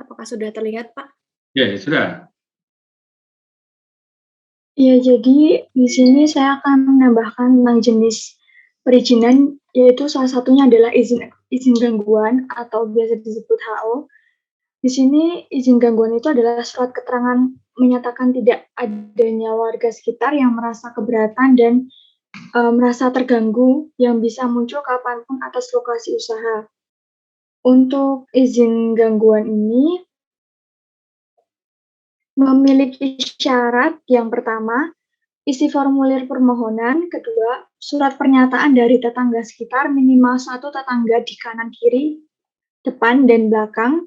Apakah sudah terlihat, Pak? Ya, sudah. Ya, jadi di sini saya akan menambahkan tentang jenis perizinan, yaitu salah satunya adalah izin gangguan atau biasa disebut HO. Di sini izin gangguan itu adalah surat keterangan menyatakan tidak adanya warga sekitar yang merasa keberatan dan merasa terganggu yang bisa muncul kapanpun atas lokasi usaha. Untuk izin gangguan ini memiliki syarat yang pertama, isi formulir permohonan, kedua, surat pernyataan dari tetangga sekitar minimal 1 tetangga di kanan kiri, depan dan belakang,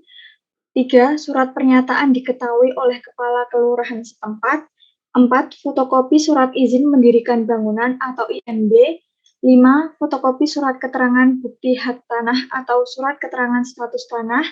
3. Surat pernyataan diketahui oleh kepala kelurahan setempat, 4. Fotokopi surat izin mendirikan bangunan atau IMB, 5. Fotokopi surat keterangan bukti hak tanah atau surat keterangan status tanah,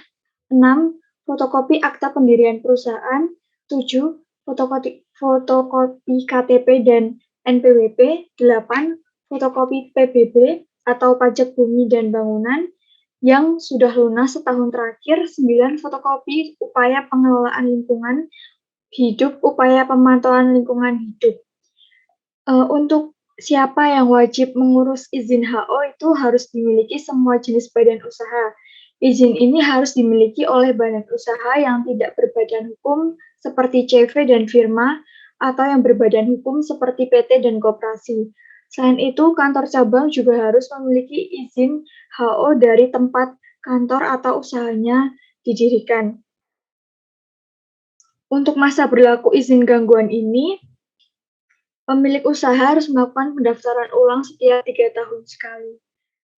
6. Fotokopi akta pendirian perusahaan, 7. Fotokopi KTP dan NPWP, 8. Fotokopi PBB atau pajak bumi dan bangunan yang sudah lunas setahun terakhir, 9. Fotokopi upaya pengelolaan lingkungan hidup, upaya pemantauan lingkungan hidup. Untuk siapa yang wajib mengurus izin HO itu harus dimiliki semua jenis badan usaha. Izin ini harus dimiliki oleh badan usaha yang tidak berbadan hukum seperti CV dan firma atau yang berbadan hukum seperti PT dan koperasi. Selain itu, kantor cabang juga harus memiliki izin HO dari tempat kantor atau usahanya didirikan. Untuk masa berlaku izin gangguan ini, pemilik usaha harus melakukan pendaftaran ulang setiap 3 tahun sekali.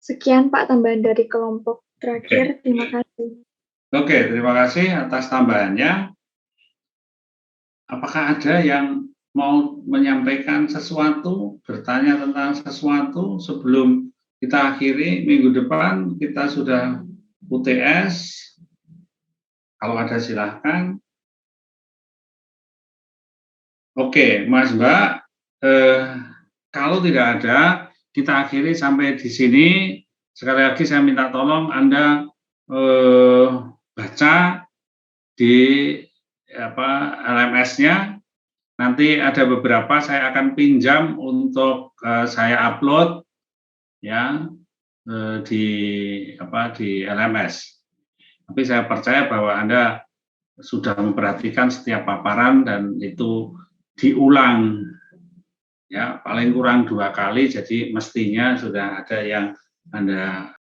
Sekian Pak tambahan dari kelompok terakhir. Terima kasih. Oke, terima kasih atas tambahannya. Apakah ada yang mau menyampaikan sesuatu, bertanya tentang sesuatu sebelum kita akhiri? Minggu depan kita sudah UTS. Kalau ada silahkan. Oke, Mas Mbak, kalau tidak ada, kita akhiri sampai di sini. Sekali lagi saya minta tolong Anda baca di LMS-nya. Nanti ada beberapa saya akan pinjam untuk saya upload ya di LMS. Tapi saya percaya bahwa Anda sudah memperhatikan setiap paparan dan itu diulang ya paling kurang 2 kali, jadi mestinya sudah ada yang Anda